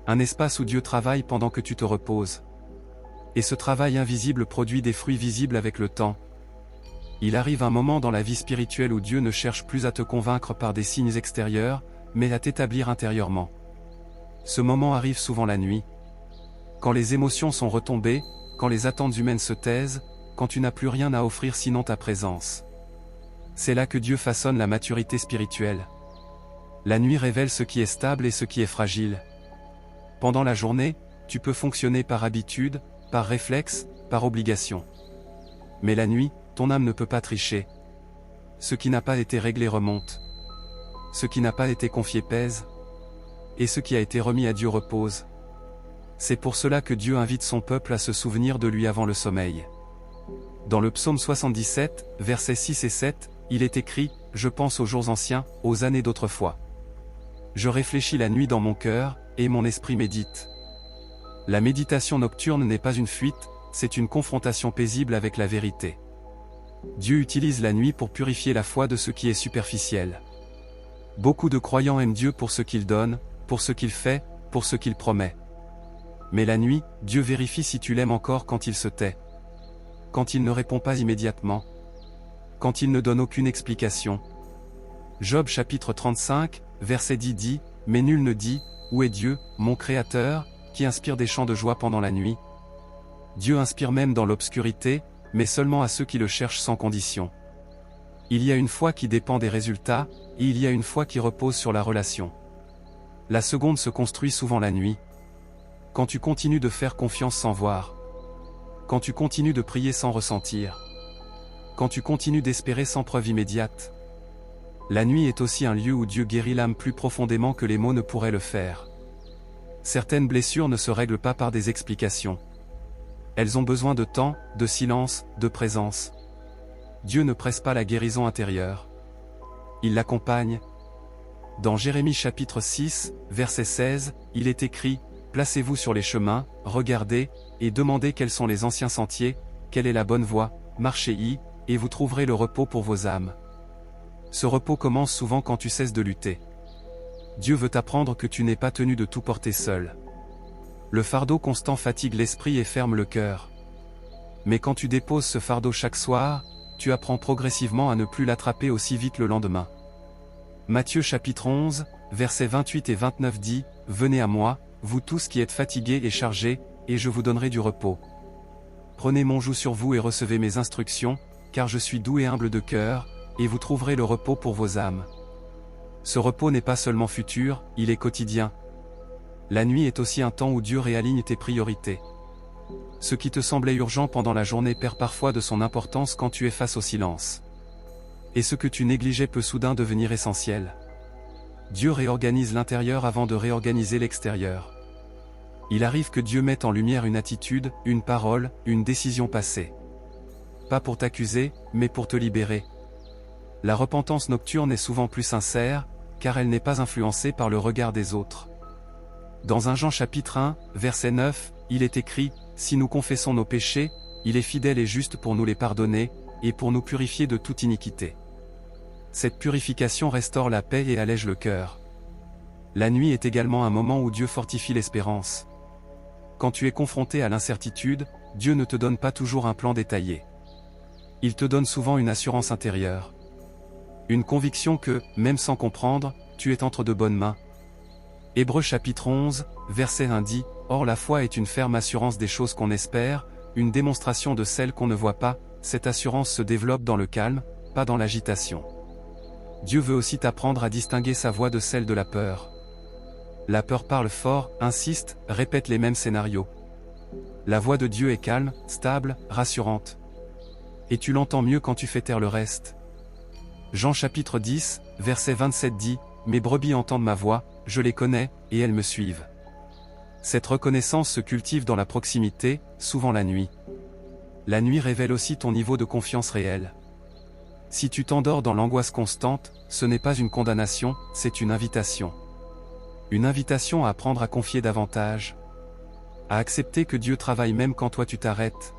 Un espace où Dieu travaille pendant que tu te reposes. Et ce travail invisible produit des fruits visibles avec le temps. Il arrive un moment dans la vie spirituelle où Dieu ne cherche plus à te convaincre par des signes extérieurs, mais à t'établir intérieurement. Ce moment arrive souvent la nuit. Quand les émotions sont retombées, quand les attentes humaines se taisent, quand tu n'as plus rien à offrir sinon ta présence. C'est là que Dieu façonne la maturité spirituelle. La nuit révèle ce qui est stable et ce qui est fragile. Pendant la journée, tu peux fonctionner par habitude, par réflexe, par obligation. Mais la nuit, ton âme ne peut pas tricher. Ce qui n'a pas été réglé remonte. Ce qui n'a pas été confié pèse. Et ce qui a été remis à Dieu repose. C'est pour cela que Dieu invite son peuple à se souvenir de lui avant le sommeil. Dans le psaume 77, versets 6 et 7, il est écrit « Je pense aux jours anciens, aux années d'autrefois. Je réfléchis la nuit dans mon cœur, et mon esprit médite. » La méditation nocturne n'est pas une fuite, c'est une confrontation paisible avec la vérité. Dieu utilise la nuit pour purifier la foi de ce qui est superficiel. Beaucoup de croyants aiment Dieu pour ce qu'il donne, pour ce qu'il fait, pour ce qu'il promet. Mais la nuit, Dieu vérifie si tu l'aimes encore quand il se tait. Quand il ne répond pas immédiatement. Quand il ne donne aucune explication. Job chapitre 35, verset 10 dit, « Mais nul ne dit, où est Dieu, mon Créateur, qui inspire des chants de joie pendant la nuit. » Dieu inspire même dans l'obscurité, mais seulement à ceux qui le cherchent sans condition. Il y a une foi qui dépend des résultats, et il y a une foi qui repose sur la relation. La seconde se construit souvent la nuit. Quand tu continues de faire confiance sans voir. Quand tu continues de prier sans ressentir. Quand tu continues d'espérer sans preuve immédiate. La nuit est aussi un lieu où Dieu guérit l'âme plus profondément que les mots ne pourraient le faire. Certaines blessures ne se règlent pas par des explications. Elles ont besoin de temps, de silence, de présence. Dieu ne presse pas la guérison intérieure. Il l'accompagne. Dans Jérémie chapitre 6, verset 16, il est écrit « Placez-vous sur les chemins, regardez, et demandez quels sont les anciens sentiers, quelle est la bonne voie, marchez-y, et vous trouverez le repos pour vos âmes. » Ce repos commence souvent quand tu cesses de lutter. Dieu veut t'apprendre que tu n'es pas tenu de tout porter seul. Le fardeau constant fatigue l'esprit et ferme le cœur. Mais quand tu déposes ce fardeau chaque soir, tu apprends progressivement à ne plus l'attraper aussi vite le lendemain. Matthieu chapitre 11, versets 28 et 29 dit « Venez à moi, vous tous qui êtes fatigués et chargés, et je vous donnerai du repos. Prenez mon joug sur vous et recevez mes instructions, car je suis doux et humble de cœur, et vous trouverez le repos pour vos âmes. » Ce repos n'est pas seulement futur, il est quotidien. La nuit est aussi un temps où Dieu réaligne tes priorités. Ce qui te semblait urgent pendant la journée perd parfois de son importance quand tu es face au silence. Et ce que tu négligeais peut soudain devenir essentiel. Dieu réorganise l'intérieur avant de réorganiser l'extérieur. Il arrive que Dieu mette en lumière une attitude, une parole, une décision passée. Pas pour t'accuser, mais pour te libérer. La repentance nocturne est souvent plus sincère, car elle n'est pas influencée par le regard des autres. Dans 1 Jean chapitre 1, verset 9, il est écrit « Si nous confessons nos péchés, il est fidèle et juste pour nous les pardonner, et pour nous purifier de toute iniquité. » Cette purification restaure la paix et allège le cœur. La nuit est également un moment où Dieu fortifie l'espérance. Quand tu es confronté à l'incertitude, Dieu ne te donne pas toujours un plan détaillé. Il te donne souvent une assurance intérieure. Une conviction que, même sans comprendre, tu es entre de bonnes mains. Hébreux chapitre 11, verset 1 dit « Or la foi est une ferme assurance des choses qu'on espère, une démonstration de celles qu'on ne voit pas, cette assurance se développe dans le calme, pas dans l'agitation. » Dieu veut aussi t'apprendre à distinguer sa voix de celle de la peur. La peur parle fort, insiste, répète les mêmes scénarios. La voix de Dieu est calme, stable, rassurante. Et tu l'entends mieux quand tu fais taire le reste. Jean chapitre 10, verset 27 dit « Mes brebis entendent ma voix, je les connais, et elles me suivent. » Cette reconnaissance se cultive dans la proximité, souvent la nuit. La nuit révèle aussi ton niveau de confiance réel. Si tu t'endors dans l'angoisse constante, ce n'est pas une condamnation, c'est une invitation. Une invitation à apprendre à confier davantage. À accepter que Dieu travaille même quand toi tu t'arrêtes.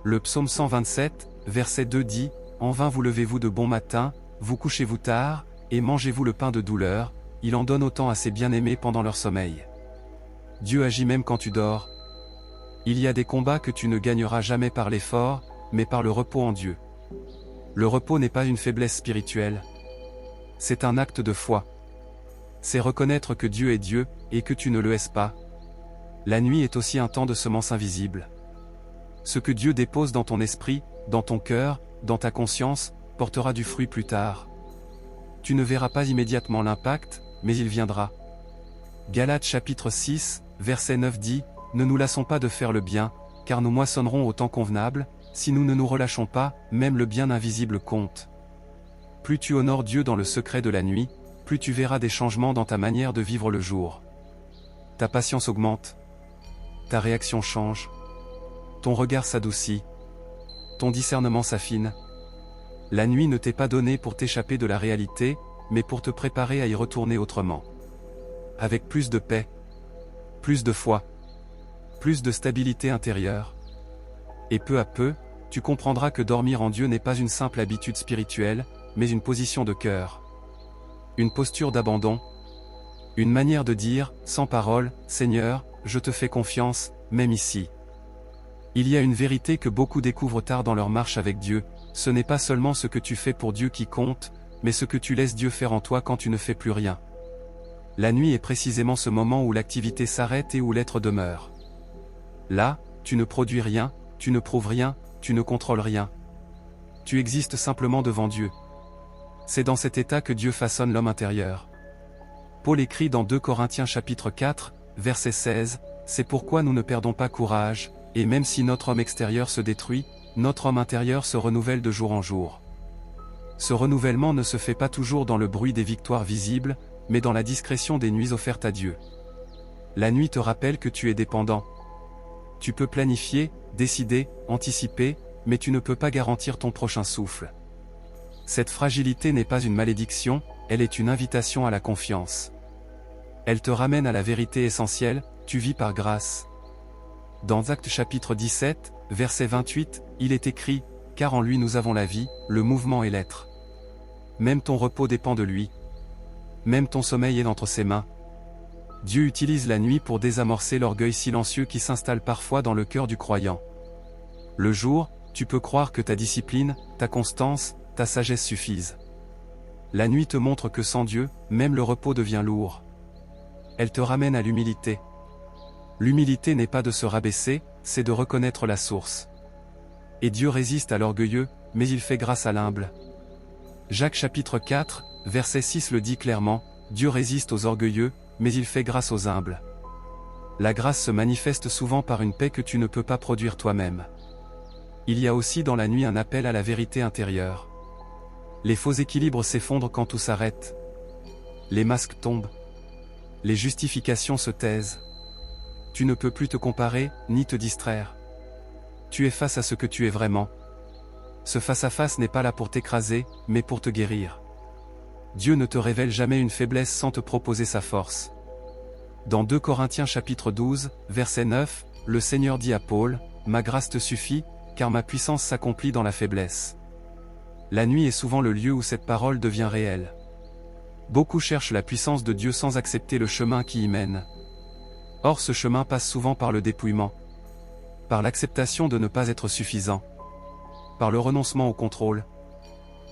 Le psaume 127, verset 2 dit « En vain vous levez-vous de bon matin, vous couchez-vous tard, et mangez-vous le pain de douleur, il en donne autant à ses bien-aimés pendant leur sommeil. Dieu agit même quand tu dors. Il y a des combats que tu ne gagneras jamais par l'effort, mais par le repos en Dieu. Le repos n'est pas une faiblesse spirituelle. C'est un acte de foi. C'est reconnaître que Dieu est Dieu, et que tu ne le haises pas. La nuit est aussi un temps de semences invisibles. Ce que Dieu dépose dans ton esprit, dans ton cœur, dans ta conscience, portera du fruit plus tard. Tu ne verras pas immédiatement l'impact, mais il viendra. Galates chapitre 6, verset 9 dit, « Ne nous lassons pas de faire le bien, car nous moissonnerons au temps convenable, si nous ne nous relâchons pas, même le bien invisible compte. » Plus tu honores Dieu dans le secret de la nuit, plus tu verras des changements dans ta manière de vivre le jour. Ta patience augmente. Ta réaction change. Ton regard s'adoucit. Ton discernement s'affine. La nuit ne t'est pas donnée pour t'échapper de la réalité, mais pour te préparer à y retourner autrement. Avec plus de paix, plus de foi, plus de stabilité intérieure. Et peu à peu, tu comprendras que dormir en Dieu n'est pas une simple habitude spirituelle, mais une position de cœur. Une posture d'abandon. Une manière de dire, sans parole, « Seigneur, je te fais confiance, même ici. » Il y a une vérité que beaucoup découvrent tard dans leur marche avec Dieu, ce n'est pas seulement ce que tu fais pour Dieu qui compte, mais ce que tu laisses Dieu faire en toi quand tu ne fais plus rien. La nuit est précisément ce moment où l'activité s'arrête et où l'être demeure. Là, tu ne produis rien, tu ne prouves rien, tu ne contrôles rien. Tu existes simplement devant Dieu. C'est dans cet état que Dieu façonne l'homme intérieur. Paul écrit dans 2 Corinthiens chapitre 4, verset 16, « C'est pourquoi nous ne perdons pas courage, et même si notre homme extérieur se détruit, notre homme intérieur se renouvelle de jour en jour. » Ce renouvellement ne se fait pas toujours dans le bruit des victoires visibles, mais dans la discrétion des nuits offertes à Dieu. La nuit te rappelle que tu es dépendant. Tu peux planifier, décider, anticiper, mais tu ne peux pas garantir ton prochain souffle. Cette fragilité n'est pas une malédiction, elle est une invitation à la confiance. Elle te ramène à la vérité essentielle, tu vis par grâce. Dans Actes chapitre 17, verset 28, il est écrit, « Car en lui nous avons la vie, le mouvement et l'être. » Même ton repos dépend de lui. Même ton sommeil est entre ses mains. Dieu utilise la nuit pour désamorcer l'orgueil silencieux qui s'installe parfois dans le cœur du croyant. Le jour, tu peux croire que ta discipline, ta constance, ta sagesse suffisent. La nuit te montre que sans Dieu, même le repos devient lourd. Elle te ramène à l'humilité. L'humilité n'est pas de se rabaisser, c'est de reconnaître la source. Et Dieu résiste à l'orgueilleux, mais il fait grâce à l'humble. Jacques chapitre 4, verset 6 le dit clairement, « Dieu résiste aux orgueilleux, mais il fait grâce aux humbles. » La grâce se manifeste souvent par une paix que tu ne peux pas produire toi-même. Il y a aussi dans la nuit un appel à la vérité intérieure. Les faux équilibres s'effondrent quand tout s'arrête. Les masques tombent. Les justifications se taisent. Tu ne peux plus te comparer, ni te distraire. Tu es face à ce que tu es vraiment. Ce face-à-face n'est pas là pour t'écraser, mais pour te guérir. Dieu ne te révèle jamais une faiblesse sans te proposer sa force. Dans 2 Corinthiens chapitre 12, verset 9, le Seigneur dit à Paul, « Ma grâce te suffit, car ma puissance s'accomplit dans la faiblesse. » La nuit est souvent le lieu où cette parole devient réelle. Beaucoup cherchent la puissance de Dieu sans accepter le chemin qui y mène. Or ce chemin passe souvent par le dépouillement, par l'acceptation de ne pas être suffisant, par le renoncement au contrôle.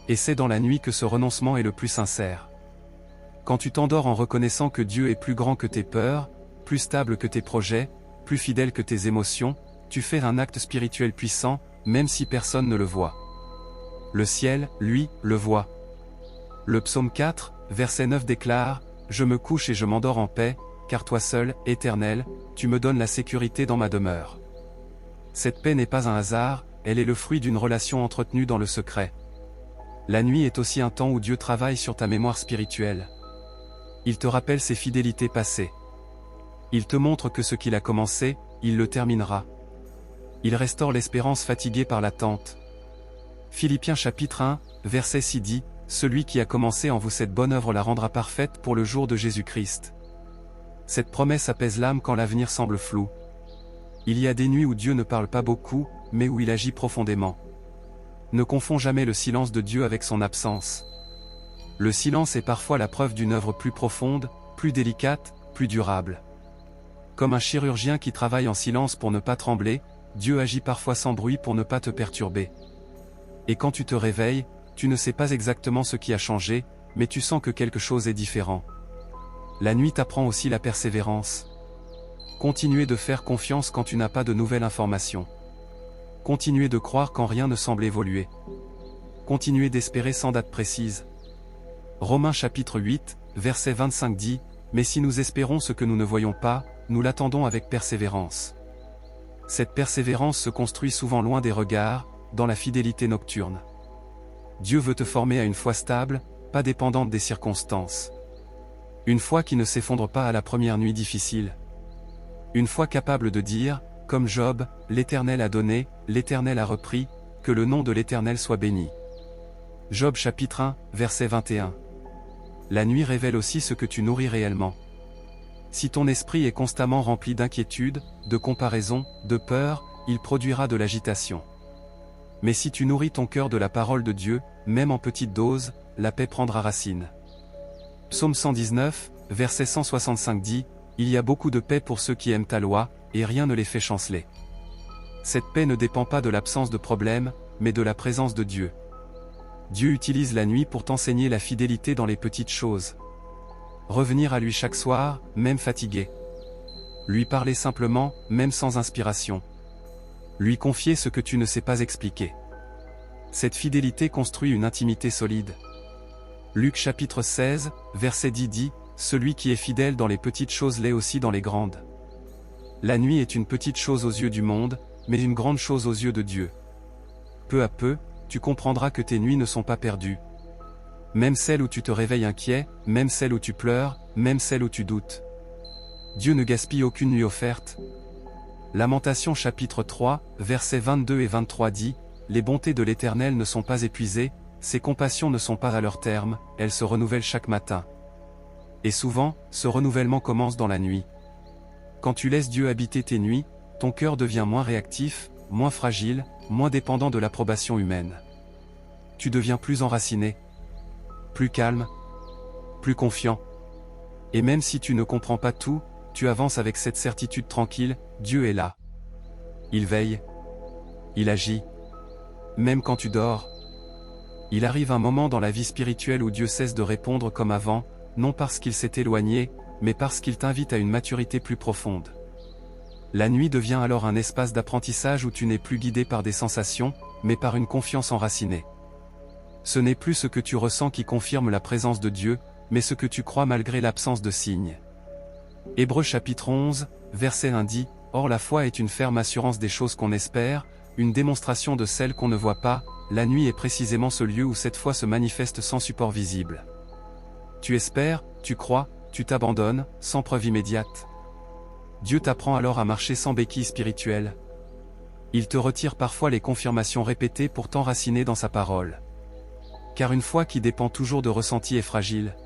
Et c'est dans la nuit que ce renoncement est le plus sincère. Quand tu t'endors en reconnaissant que Dieu est plus grand que tes peurs, plus stable que tes projets, plus fidèle que tes émotions, tu fais un acte spirituel puissant, même si personne ne le voit. Le ciel, lui, le voit. Le psaume 4, verset 9 déclare, « Je me couche et je m'endors en paix, car toi seul, Éternel, tu me donnes la sécurité dans ma demeure. » Cette paix n'est pas un hasard, elle est le fruit d'une relation entretenue dans le secret. La nuit est aussi un temps où Dieu travaille sur ta mémoire spirituelle. Il te rappelle ses fidélités passées. Il te montre que ce qu'il a commencé, il le terminera. Il restaure l'espérance fatiguée par l'attente. Philippiens chapitre 1, verset 6 dit, « Celui qui a commencé en vous cette bonne œuvre la rendra parfaite pour le jour de Jésus-Christ. » Cette promesse apaise l'âme quand l'avenir semble flou. Il y a des nuits où Dieu ne parle pas beaucoup, mais où il agit profondément. Ne confonds jamais le silence de Dieu avec son absence. Le silence est parfois la preuve d'une œuvre plus profonde, plus délicate, plus durable. Comme un chirurgien qui travaille en silence pour ne pas trembler, Dieu agit parfois sans bruit pour ne pas te perturber. Et quand tu te réveilles, tu ne sais pas exactement ce qui a changé, mais tu sens que quelque chose est différent. La nuit t'apprend aussi la persévérance. Continuer de faire confiance quand tu n'as pas de nouvelles informations. Continuer de croire quand rien ne semble évoluer. Continuer d'espérer sans date précise. Romains chapitre 8, verset 25 dit, « Mais si nous espérons ce que nous ne voyons pas, nous l'attendons avec persévérance. » Cette persévérance se construit souvent loin des regards, dans la fidélité nocturne. Dieu veut te former à une foi stable, pas dépendante des circonstances. Une foi qui ne s'effondre pas à la première nuit difficile. Une foi capable de dire, comme Job, « L'Éternel a donné, l'Éternel a repris, que le nom de l'Éternel soit béni. » Job chapitre 1, verset 21. La nuit révèle aussi ce que tu nourris réellement. Si ton esprit est constamment rempli d'inquiétude, de comparaison, de peur, il produira de l'agitation. Mais si tu nourris ton cœur de la parole de Dieu, même en petite dose, la paix prendra racine. Psaume 119, verset 165 dit, « Il y a beaucoup de paix pour ceux qui aiment ta loi, et rien ne les fait chanceler. » Cette paix ne dépend pas de l'absence de problèmes, mais de la présence de Dieu. Dieu utilise la nuit pour t'enseigner la fidélité dans les petites choses. Revenir à lui chaque soir, même fatigué. Lui parler simplement, même sans inspiration. Lui confier ce que tu ne sais pas expliquer. Cette fidélité construit une intimité solide. Luc chapitre 16, verset 10 dit, « Celui qui est fidèle dans les petites choses l'est aussi dans les grandes. » La nuit est une petite chose aux yeux du monde, mais une grande chose aux yeux de Dieu. Peu à peu, tu comprendras que tes nuits ne sont pas perdues. Même celles où tu te réveilles inquiet, même celles où tu pleures, même celles où tu doutes. Dieu ne gaspille aucune nuit offerte. Lamentation chapitre 3, versets 22 et 23 dit, « Les bontés de l'Éternel ne sont pas épuisées, ses compassions ne sont pas à leur terme, elles se renouvellent chaque matin. » Et souvent, ce renouvellement commence dans la nuit. Quand tu laisses Dieu habiter tes nuits, ton cœur devient moins réactif, moins fragile, moins dépendant de l'approbation humaine. Tu deviens plus enraciné, plus calme, plus confiant. Et même si tu ne comprends pas tout, tu avances avec cette certitude tranquille, Dieu est là. Il veille. Il agit. Même quand tu dors. Il arrive un moment dans la vie spirituelle où Dieu cesse de répondre comme avant, non parce qu'il s'est éloigné, mais parce qu'il t'invite à une maturité plus profonde. La nuit devient alors un espace d'apprentissage où tu n'es plus guidé par des sensations, mais par une confiance enracinée. Ce n'est plus ce que tu ressens qui confirme la présence de Dieu, mais ce que tu crois malgré l'absence de signes. Hébreux chapitre 11, verset 1 dit, « Or la foi est une ferme assurance des choses qu'on espère, une démonstration de celles qu'on ne voit pas, la nuit est précisément ce lieu où cette foi se manifeste sans support visible. » Tu espères, tu crois, tu t'abandonnes, sans preuve immédiate. Dieu t'apprend alors à marcher sans béquille spirituelle. Il te retire parfois les confirmations répétées pour t'enraciner dans sa parole. Car une foi qui dépend toujours de ressenti est fragile.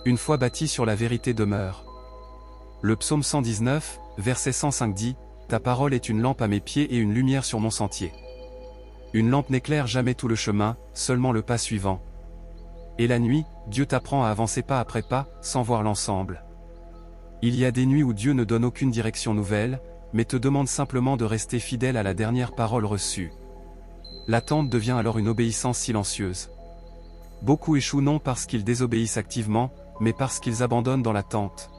Une foi bâtie sur la vérité demeure. Le psaume 119, verset 105 dit, « Ta parole est une lampe à mes pieds et une lumière sur mon sentier. » Une lampe n'éclaire jamais tout le chemin, seulement le pas suivant. Et la nuit, Dieu t'apprend à avancer pas après pas, sans voir l'ensemble. Il y a des nuits où Dieu ne donne aucune direction nouvelle, mais te demande simplement de rester fidèle à la dernière parole reçue. L'attente devient alors une obéissance silencieuse. Beaucoup échouent non parce qu'ils désobéissent activement, mais parce qu'ils abandonnent dans l'attente.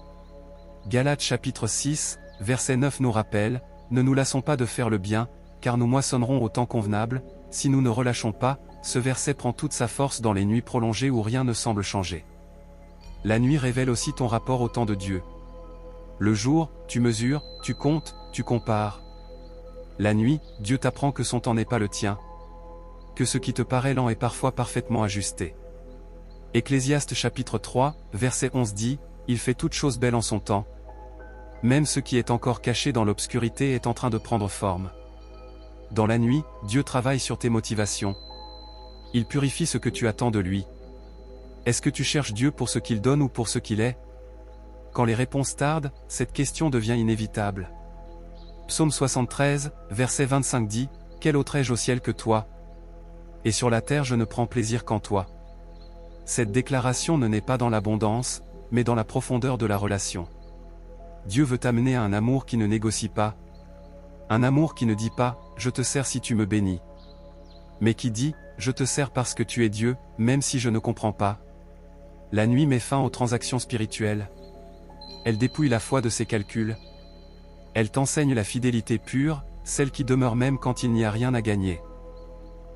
Galates chapitre 6, verset 9 nous rappelle, « Ne nous lassons pas de faire le bien, car nous moissonnerons au temps convenable, si nous ne relâchons pas. » Ce verset prend toute sa force dans les nuits prolongées où rien ne semble changer. La nuit révèle aussi ton rapport au temps de Dieu. Le jour, tu mesures, tu comptes, tu compares. La nuit, Dieu t'apprend que son temps n'est pas le tien. Que ce qui te paraît lent est parfois parfaitement ajusté. Ecclésiaste chapitre 3, verset 11 dit, « Il fait toute chose belle en son temps. Même ce qui est encore caché dans l'obscurité est en train de prendre forme. » Dans la nuit, Dieu travaille sur tes motivations. Il purifie ce que tu attends de lui. Est-ce que tu cherches Dieu pour ce qu'il donne ou pour ce qu'il est? Quand les réponses tardent, cette question devient inévitable. Psaume 73, verset 25 dit, « Quel autre ai-je au ciel que toi? Et sur la terre je ne prends plaisir qu'en toi. » Cette déclaration ne naît pas dans l'abondance, mais dans la profondeur de la relation. Dieu veut t'amener à un amour qui ne négocie pas. Un amour qui ne dit pas « je te sers si tu me bénis », mais qui dit « je te sers parce que tu es Dieu, même si je ne comprends pas ». La nuit met fin aux transactions spirituelles. Elle dépouille la foi de ses calculs. Elle t'enseigne la fidélité pure, celle qui demeure même quand il n'y a rien à gagner.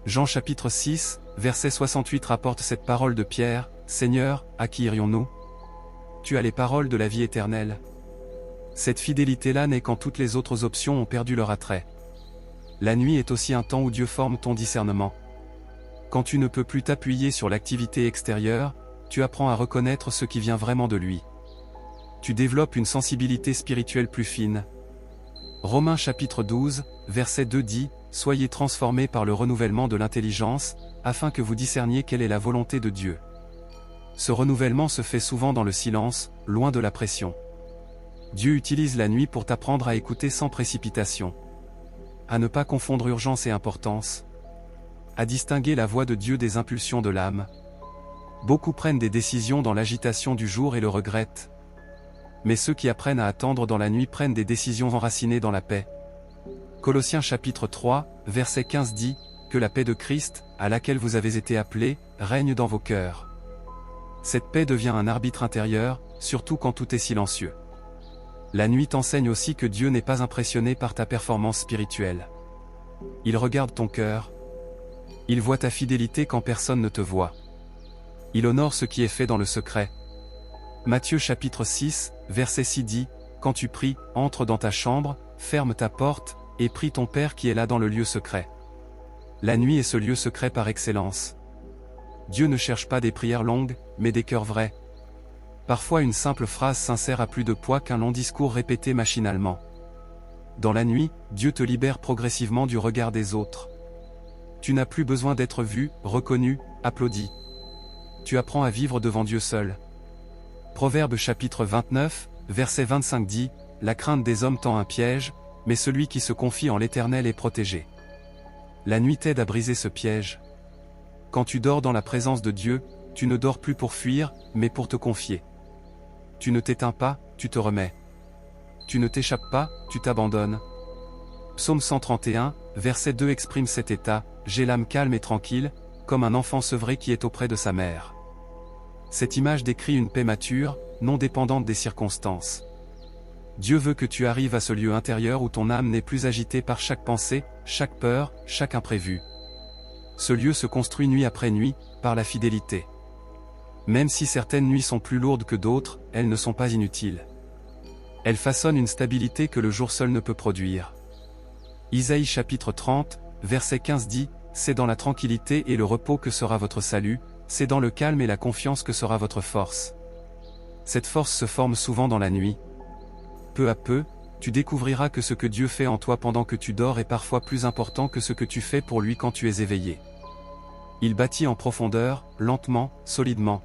Jean chapitre 6, verset 68 rapporte cette parole de Pierre, « Seigneur, à qui irions-nous? Tu as les paroles de la vie éternelle. » Cette fidélité-là naît quand toutes les autres options ont perdu leur attrait. La nuit est aussi un temps où Dieu forme ton discernement. Quand tu ne peux plus t'appuyer sur l'activité extérieure, tu apprends à reconnaître ce qui vient vraiment de lui. Tu développes une sensibilité spirituelle plus fine. Romains chapitre 12, verset 2 dit « Soyez transformés par le renouvellement de l'intelligence, afin que vous discerniez quelle est la volonté de Dieu. » Ce renouvellement se fait souvent dans le silence, loin de la pression. Dieu utilise la nuit pour t'apprendre à écouter sans précipitation. À ne pas confondre urgence et importance. À distinguer la voix de Dieu des impulsions de l'âme. Beaucoup prennent des décisions dans l'agitation du jour et le regrettent. Mais ceux qui apprennent à attendre dans la nuit prennent des décisions enracinées dans la paix. Colossiens chapitre 3, verset 15 dit « Que la paix de Christ, à laquelle vous avez été appelés, règne dans vos cœurs. » Cette paix devient un arbitre intérieur, surtout quand tout est silencieux. La nuit t'enseigne aussi que Dieu n'est pas impressionné par ta performance spirituelle. Il regarde ton cœur. Il voit ta fidélité quand personne ne te voit. Il honore ce qui est fait dans le secret. Matthieu chapitre 6, verset 6 dit « Quand tu pries, entre dans ta chambre, ferme ta porte, et prie ton Père qui est là dans le lieu secret. » La nuit est ce lieu secret par excellence. Dieu ne cherche pas des prières longues, mais des cœurs vrais. Parfois une simple phrase sincère a plus de poids qu'un long discours répété machinalement. Dans la nuit, Dieu te libère progressivement du regard des autres. Tu n'as plus besoin d'être vu, reconnu, applaudi. Tu apprends à vivre devant Dieu seul. Proverbe chapitre 29, verset 25 dit « La crainte des hommes tend un piège, mais celui qui se confie en l'Éternel est protégé. » La nuit t'aide à briser ce piège. Quand tu dors dans la présence de Dieu, tu ne dors plus pour fuir, mais pour te confier. Tu ne t'éteins pas, tu te remets. Tu ne t'échappes pas, tu t'abandonnes. Psaume 131, verset 2 exprime cet état, « J'ai l'âme calme et tranquille, comme un enfant sevré qui est auprès de sa mère. » Cette image décrit une paix mature, non dépendante des circonstances. Dieu veut que tu arrives à ce lieu intérieur où ton âme n'est plus agitée par chaque pensée, chaque peur, chaque imprévu. Ce lieu se construit nuit après nuit, par la fidélité. Même si certaines nuits sont plus lourdes que d'autres, elles ne sont pas inutiles. Elles façonnent une stabilité que le jour seul ne peut produire. Isaïe chapitre 30, verset 15 dit « C'est dans la tranquillité et le repos que sera votre salut, c'est dans le calme et la confiance que sera votre force. » Cette force se forme souvent dans la nuit. Peu à peu, tu découvriras que ce que Dieu fait en toi pendant que tu dors est parfois plus important que ce que tu fais pour lui quand tu es éveillé. Il bâtit en profondeur, lentement, solidement.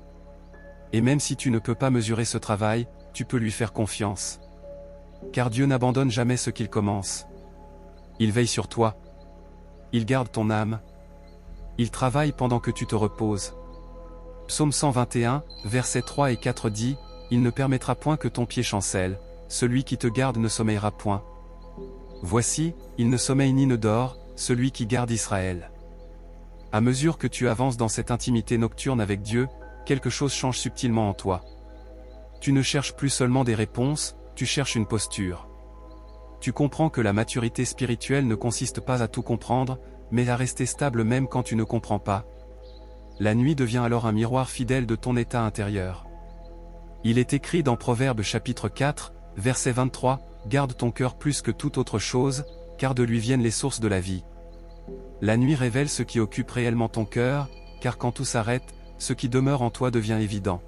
Et même si tu ne peux pas mesurer ce travail, tu peux lui faire confiance. Car Dieu n'abandonne jamais ce qu'il commence. Il veille sur toi. Il garde ton âme. Il travaille pendant que tu te reposes. Psaume 121, versets 3 et 4 dit « Il ne permettra point que ton pied chancelle, celui qui te garde ne sommeillera point. Voici, il ne sommeille ni ne dort, celui qui garde Israël. » À mesure que tu avances dans cette intimité nocturne avec Dieu, quelque chose change subtilement en toi. Tu ne cherches plus seulement des réponses, tu cherches une posture. Tu comprends que la maturité spirituelle ne consiste pas à tout comprendre, mais à rester stable même quand tu ne comprends pas. La nuit devient alors un miroir fidèle de ton état intérieur. Il est écrit dans Proverbe chapitre 4, verset 23, « Garde ton cœur plus que toute autre chose, car de lui viennent les sources de la vie. » La nuit révèle ce qui occupe réellement ton cœur, car quand tout s'arrête, ce qui demeure en toi devient évident.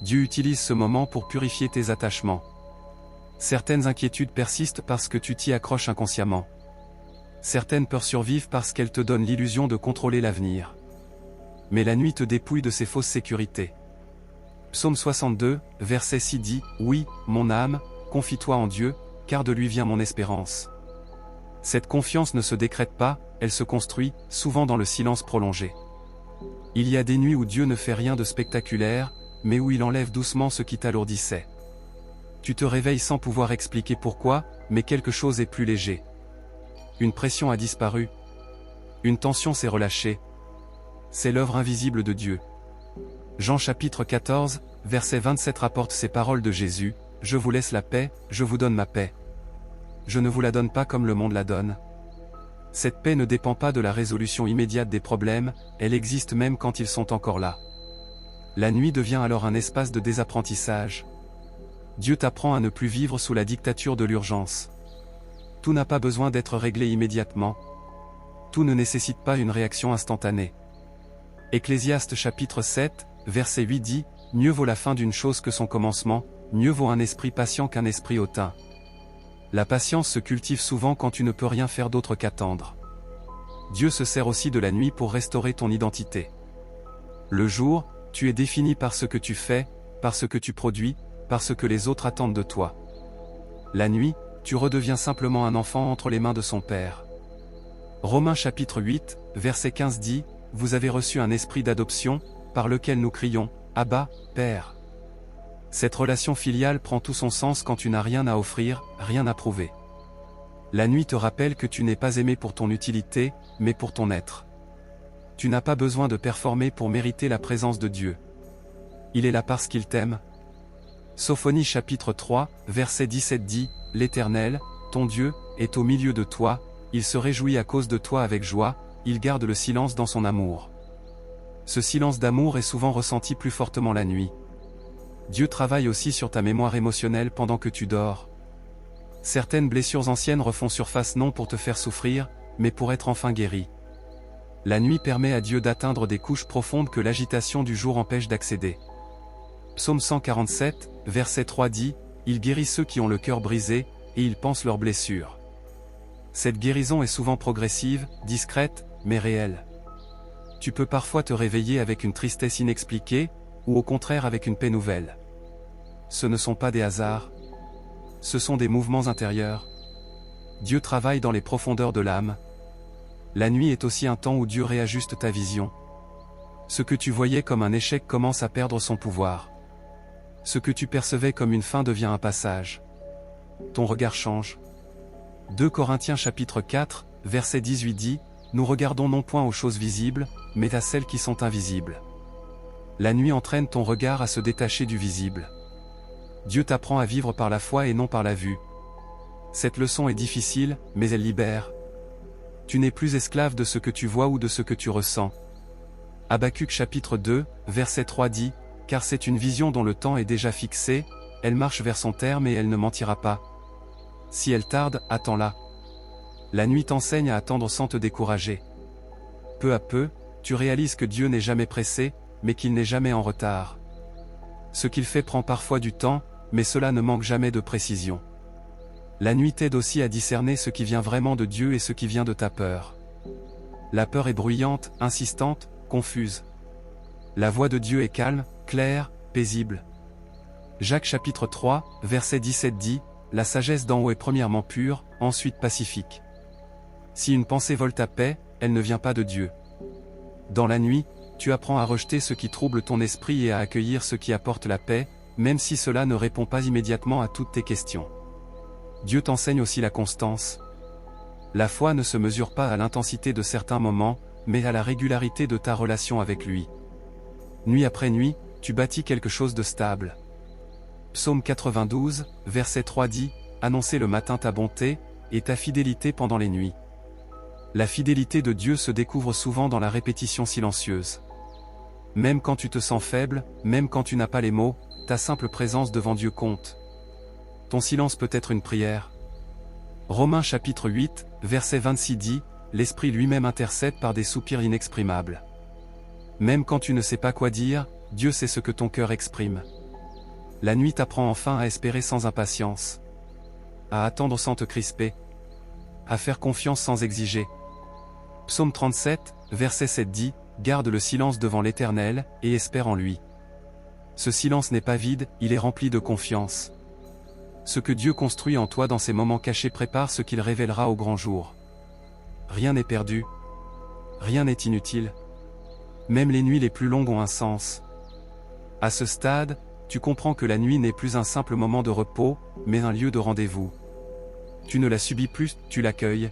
Dieu utilise ce moment pour purifier tes attachements. Certaines inquiétudes persistent parce que tu t'y accroches inconsciemment. Certaines peurs survivent parce qu'elles te donnent l'illusion de contrôler l'avenir. Mais la nuit te dépouille de ces fausses sécurités. Psaume 62, verset 6 dit « Oui, mon âme, confie-toi en Dieu, car de lui vient mon espérance. » Cette confiance ne se décrète pas, elle se construit, souvent dans le silence prolongé. Il y a des nuits où Dieu ne fait rien de spectaculaire, mais où il enlève doucement ce qui t'alourdissait. Tu te réveilles sans pouvoir expliquer pourquoi, mais quelque chose est plus léger. Une pression a disparu. Une tension s'est relâchée. C'est l'œuvre invisible de Dieu. Jean chapitre 14, verset 27 rapporte ces paroles de Jésus, « Je vous laisse la paix, je vous donne ma paix. Je ne vous la donne pas comme le monde la donne. » Cette paix ne dépend pas de la résolution immédiate des problèmes, elle existe même quand ils sont encore là. La nuit devient alors un espace de désapprentissage. Dieu t'apprend à ne plus vivre sous la dictature de l'urgence. Tout n'a pas besoin d'être réglé immédiatement. Tout ne nécessite pas une réaction instantanée. Ecclésiaste chapitre 7, verset 8 dit, « Mieux vaut la fin d'une chose que son commencement, mieux vaut un esprit patient qu'un esprit hautain. » La patience se cultive souvent quand tu ne peux rien faire d'autre qu'attendre. Dieu se sert aussi de la nuit pour restaurer ton identité. Le jour, tu es défini par ce que tu fais, par ce que tu produis, par ce que les autres attendent de toi. La nuit, tu redeviens simplement un enfant entre les mains de son Père. Romains chapitre 8, verset 15 dit, « Vous avez reçu un esprit d'adoption, par lequel nous crions, Abba, Père. » Cette relation filiale prend tout son sens quand tu n'as rien à offrir, rien à prouver. La nuit te rappelle que tu n'es pas aimé pour ton utilité, mais pour ton être. Tu n'as pas besoin de performer pour mériter la présence de Dieu. Il est là parce qu'il t'aime. Sophonie chapitre 3, verset 17 dit, « L'Éternel, ton Dieu, est au milieu de toi, il se réjouit à cause de toi avec joie, il garde le silence dans son amour. » Ce silence d'amour est souvent ressenti plus fortement la nuit. Dieu travaille aussi sur ta mémoire émotionnelle pendant que tu dors. Certaines blessures anciennes refont surface non pour te faire souffrir, mais pour être enfin guéries. La nuit permet à Dieu d'atteindre des couches profondes que l'agitation du jour empêche d'accéder. Psaume 147, verset 3 dit, « Il guérit ceux qui ont le cœur brisé, et il panse leurs blessures. » Cette guérison est souvent progressive, discrète, mais réelle. Tu peux parfois te réveiller avec une tristesse inexpliquée, ou au contraire avec une paix nouvelle. Ce ne sont pas des hasards. Ce sont des mouvements intérieurs. Dieu travaille dans les profondeurs de l'âme. La nuit est aussi un temps où Dieu réajuste ta vision. Ce que tu voyais comme un échec commence à perdre son pouvoir. Ce que tu percevais comme une fin devient un passage. Ton regard change. 2 Corinthiens chapitre 4, verset 18 dit, « Nous regardons non point aux choses visibles, mais à celles qui sont invisibles. » La nuit entraîne ton regard à se détacher du visible. Dieu t'apprend à vivre par la foi et non par la vue. Cette leçon est difficile, mais elle libère. Tu n'es plus esclave de ce que tu vois ou de ce que tu ressens. Habacuc chapitre 2, verset 3 dit, « Car c'est une vision dont le temps est déjà fixé, elle marche vers son terme et elle ne mentira pas. Si elle tarde, attends-la. » La nuit t'enseigne à attendre sans te décourager. Peu à peu, tu réalises que Dieu n'est jamais pressé, mais qu'il n'est jamais en retard. Ce qu'il fait prend parfois du temps, mais cela ne manque jamais de précision. La nuit t'aide aussi à discerner ce qui vient vraiment de Dieu et ce qui vient de ta peur. La peur est bruyante, insistante, confuse. La voix de Dieu est calme, claire, paisible. Jacques chapitre 3, verset 17 dit, « La sagesse d'en haut est premièrement pure, ensuite pacifique. » Si une pensée vole ta paix, elle ne vient pas de Dieu. Dans la nuit, tu apprends à rejeter ce qui trouble ton esprit et à accueillir ce qui apporte la paix, même si cela ne répond pas immédiatement à toutes tes questions. Dieu t'enseigne aussi la constance. La foi ne se mesure pas à l'intensité de certains moments, mais à la régularité de ta relation avec lui. Nuit après nuit, tu bâtis quelque chose de stable. Psaume 92, verset 3 dit, « Annoncez le matin ta bonté, et ta fidélité pendant les nuits. » La fidélité de Dieu se découvre souvent dans la répétition silencieuse. Même quand tu te sens faible, même quand tu n'as pas les mots, ta simple présence devant Dieu compte. Ton silence peut être une prière. Romains chapitre 8, verset 26 dit, « L'Esprit lui-même intercède par des soupirs inexprimables. » Même quand tu ne sais pas quoi dire, Dieu sait ce que ton cœur exprime. La nuit t'apprend enfin à espérer sans impatience. À attendre sans te crisper. À faire confiance sans exiger. Psaume 37, verset 7 dit, « Garde le silence devant l'Éternel, et espère en lui. » Ce silence n'est pas vide, il est rempli de confiance. Ce que Dieu construit en toi dans ces moments cachés prépare ce qu'il révélera au grand jour. Rien n'est perdu. Rien n'est inutile. Même les nuits les plus longues ont un sens. À ce stade, tu comprends que la nuit n'est plus un simple moment de repos, mais un lieu de rendez-vous. Tu ne la subis plus, tu l'accueilles.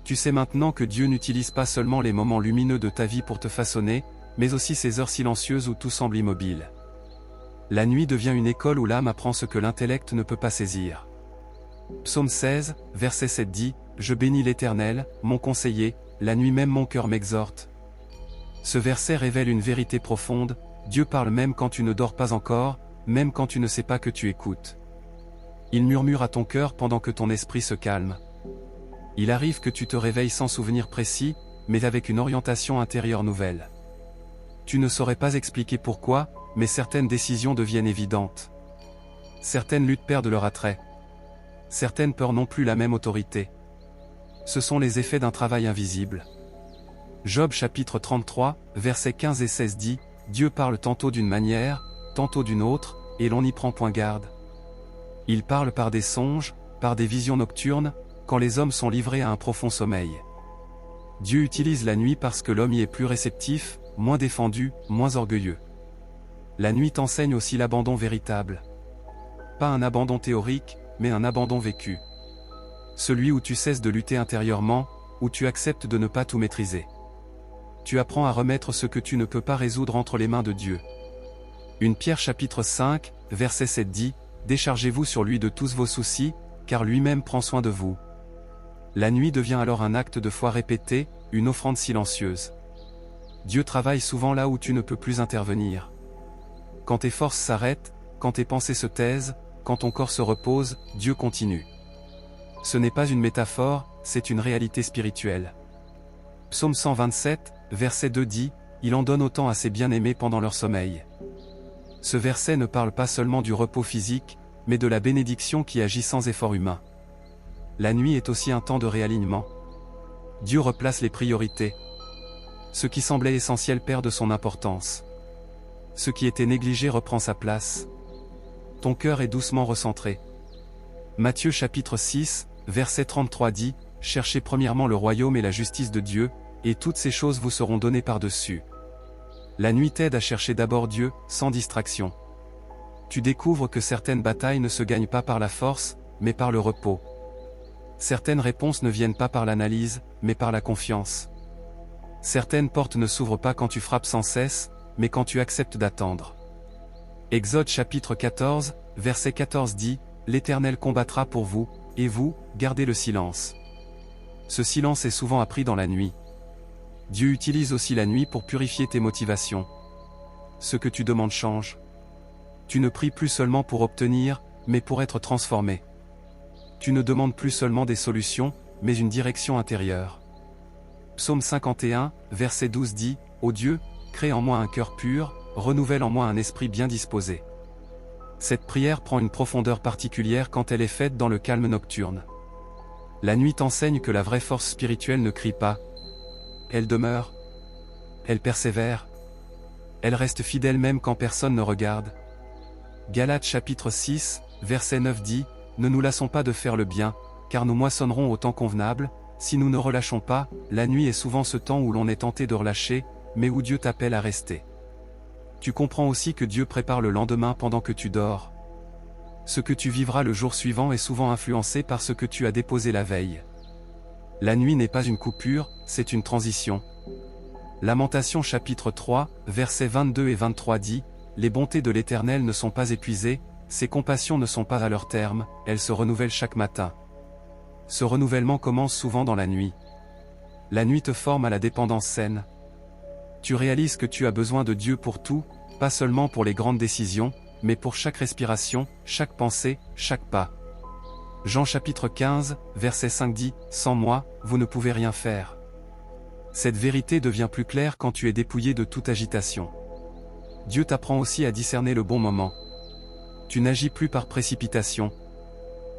Tu sais maintenant que Dieu n'utilise pas seulement les moments lumineux de ta vie pour te façonner, mais aussi ces heures silencieuses où tout semble immobile. La nuit devient une école où l'âme apprend ce que l'intellect ne peut pas saisir. Psaume 16, verset 7 dit, « Je bénis l'Éternel, mon conseiller, la nuit même mon cœur m'exhorte. » Ce verset révèle une vérité profonde, Dieu parle même quand tu ne dors pas encore, même quand tu ne sais pas que tu écoutes. Il murmure à ton cœur pendant que ton esprit se calme. Il arrive que tu te réveilles sans souvenir précis, mais avec une orientation intérieure nouvelle. Tu ne saurais pas expliquer pourquoi, mais certaines décisions deviennent évidentes. Certaines luttes perdent leur attrait. Certaines peurs n'ont plus la même autorité. Ce sont les effets d'un travail invisible. Job chapitre 33, versets 15 et 16 dit, « Dieu parle tantôt d'une manière, tantôt d'une autre, et l'on n'y prend point garde. Il parle par des songes, par des visions nocturnes, quand les hommes sont livrés à un profond sommeil. Dieu utilise la nuit parce que l'homme y est plus réceptif, moins défendu, moins orgueilleux. La nuit t'enseigne aussi l'abandon véritable. Pas un abandon théorique, mais un abandon vécu. Celui où tu cesses de lutter intérieurement, où tu acceptes de ne pas tout maîtriser. Tu apprends à remettre ce que tu ne peux pas résoudre entre les mains de Dieu. 1 Pierre chapitre 5, verset 7 dit, « Déchargez-vous sur lui de tous vos soucis, car lui-même prend soin de vous. » La nuit devient alors un acte de foi répété, une offrande silencieuse. Dieu travaille souvent là où tu ne peux plus intervenir. Quand tes forces s'arrêtent, quand tes pensées se taisent, quand ton corps se repose, Dieu continue. Ce n'est pas une métaphore, c'est une réalité spirituelle. Psaume 127, verset 2 dit, « Il en donne autant à ses bien-aimés pendant leur sommeil. » Ce verset ne parle pas seulement du repos physique, mais de la bénédiction qui agit sans effort humain. La nuit est aussi un temps de réalignement. Dieu replace les priorités. Ce qui semblait essentiel perd de son importance. Ce qui était négligé reprend sa place. Ton cœur est doucement recentré. Matthieu chapitre 6, verset 33 dit, « Cherchez premièrement le royaume et la justice de Dieu, et toutes ces choses vous seront données par-dessus. » La nuit t'aide à chercher d'abord Dieu, sans distraction. Tu découvres que certaines batailles ne se gagnent pas par la force, mais par le repos. Certaines réponses ne viennent pas par l'analyse, mais par la confiance. Certaines portes ne s'ouvrent pas quand tu frappes sans cesse, mais quand tu acceptes d'attendre. Exode chapitre 14, verset 14 dit, « L'Éternel combattra pour vous, et vous, gardez le silence. » Ce silence est souvent appris dans la nuit. Dieu utilise aussi la nuit pour purifier tes motivations. Ce que tu demandes change. Tu ne pries plus seulement pour obtenir, mais pour être transformé. Tu ne demandes plus seulement des solutions, mais une direction intérieure. Psaume 51, verset 12 dit, « Ô Dieu, crée en moi un cœur pur, renouvelle en moi un esprit bien disposé. » Cette prière prend une profondeur particulière quand elle est faite dans le calme nocturne. La nuit t'enseigne que la vraie force spirituelle ne crie pas. Elle demeure. Elle persévère. Elle reste fidèle même quand personne ne regarde. Galates chapitre 6, verset 9 dit, « Ne nous lassons pas de faire le bien, car nous moissonnerons au temps convenable, si nous ne relâchons pas, la nuit est souvent ce temps où l'on est tenté de relâcher, mais où Dieu t'appelle à rester. » Tu comprends aussi que Dieu prépare le lendemain pendant que tu dors. Ce que tu vivras le jour suivant est souvent influencé par ce que tu as déposé la veille. La nuit n'est pas une coupure, c'est une transition. Lamentation chapitre 3, versets 22 et 23 dit, « Les bontés de l'Éternel ne sont pas épuisées, ses compassions ne sont pas à leur terme, elles se renouvellent chaque matin. » Ce renouvellement commence souvent dans la nuit. La nuit te forme à la dépendance saine. Tu réalises que tu as besoin de Dieu pour tout, pas seulement pour les grandes décisions, mais pour chaque respiration, chaque pensée, chaque pas. Jean chapitre 15, verset 5 dit, « Sans moi, vous ne pouvez rien faire. » Cette vérité devient plus claire quand tu es dépouillé de toute agitation. Dieu t'apprend aussi à discerner le bon moment. Tu n'agis plus par précipitation.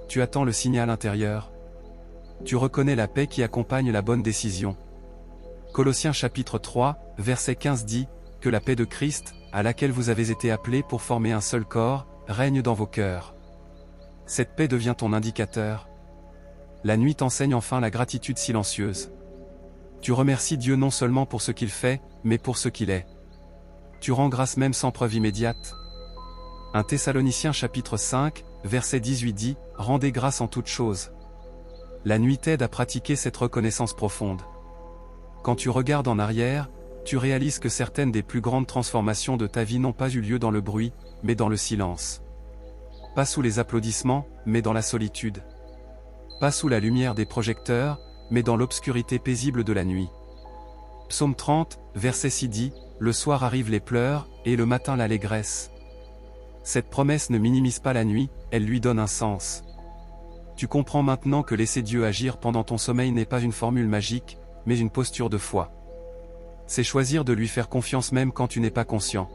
Tu attends le signal intérieur. Tu reconnais la paix qui accompagne la bonne décision. Colossiens chapitre 3, verset 15 dit, « Que la paix de Christ, à laquelle vous avez été appelés pour former un seul corps, règne dans vos cœurs. » Cette paix devient ton indicateur. La nuit t'enseigne enfin la gratitude silencieuse. Tu remercies Dieu non seulement pour ce qu'il fait, mais pour ce qu'il est. Tu rends grâce même sans preuve immédiate. 1 Thessaloniciens chapitre 5, verset 18 dit, « Rendez grâce en toutes choses ». La nuit t'aide à pratiquer cette reconnaissance profonde. Quand tu regardes en arrière, tu réalises que certaines des plus grandes transformations de ta vie n'ont pas eu lieu dans le bruit, mais dans le silence. Pas sous les applaudissements, mais dans la solitude. Pas sous la lumière des projecteurs, mais dans l'obscurité paisible de la nuit. Psaume 30, verset 6 dit, « Le soir arrivent les pleurs, et le matin l'allégresse ». Cette promesse ne minimise pas la nuit, elle lui donne un sens. Tu comprends maintenant que laisser Dieu agir pendant ton sommeil n'est pas une formule magique, mais une posture de foi. C'est choisir de lui faire confiance même quand tu n'es pas conscient.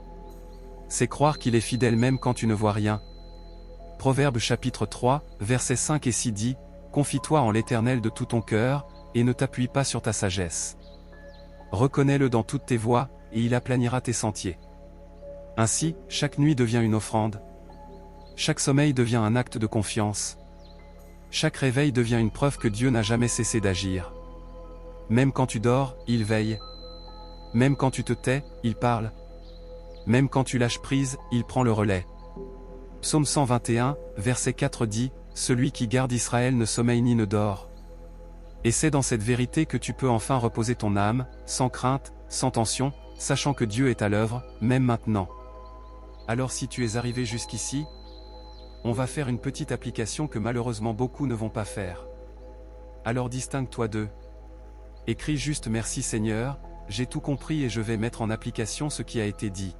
C'est croire qu'il est fidèle même quand tu ne vois rien. Proverbe chapitre 3, versets 5 et 6 dit, « Confie-toi en l'Éternel de tout ton cœur, et ne t'appuie pas sur ta sagesse. Reconnais-le dans toutes tes voies, et il aplanira tes sentiers. » Ainsi, chaque nuit devient une offrande. Chaque sommeil devient un acte de confiance. Chaque réveil devient une preuve que Dieu n'a jamais cessé d'agir. Même quand tu dors, il veille. Même quand tu te tais, il parle. Même quand tu lâches prise, il prend le relais. Psaume 121, verset 4 dit, « Celui qui garde Israël ne sommeille ni ne dort. » Et c'est dans cette vérité que tu peux enfin reposer ton âme, sans crainte, sans tension, sachant que Dieu est à l'œuvre, même maintenant. Alors si tu es arrivé jusqu'ici, on va faire une petite application que malheureusement beaucoup ne vont pas faire. Alors distingue-toi d'eux. Écris juste « Merci Seigneur, j'ai tout compris et je vais mettre en application ce qui a été dit. »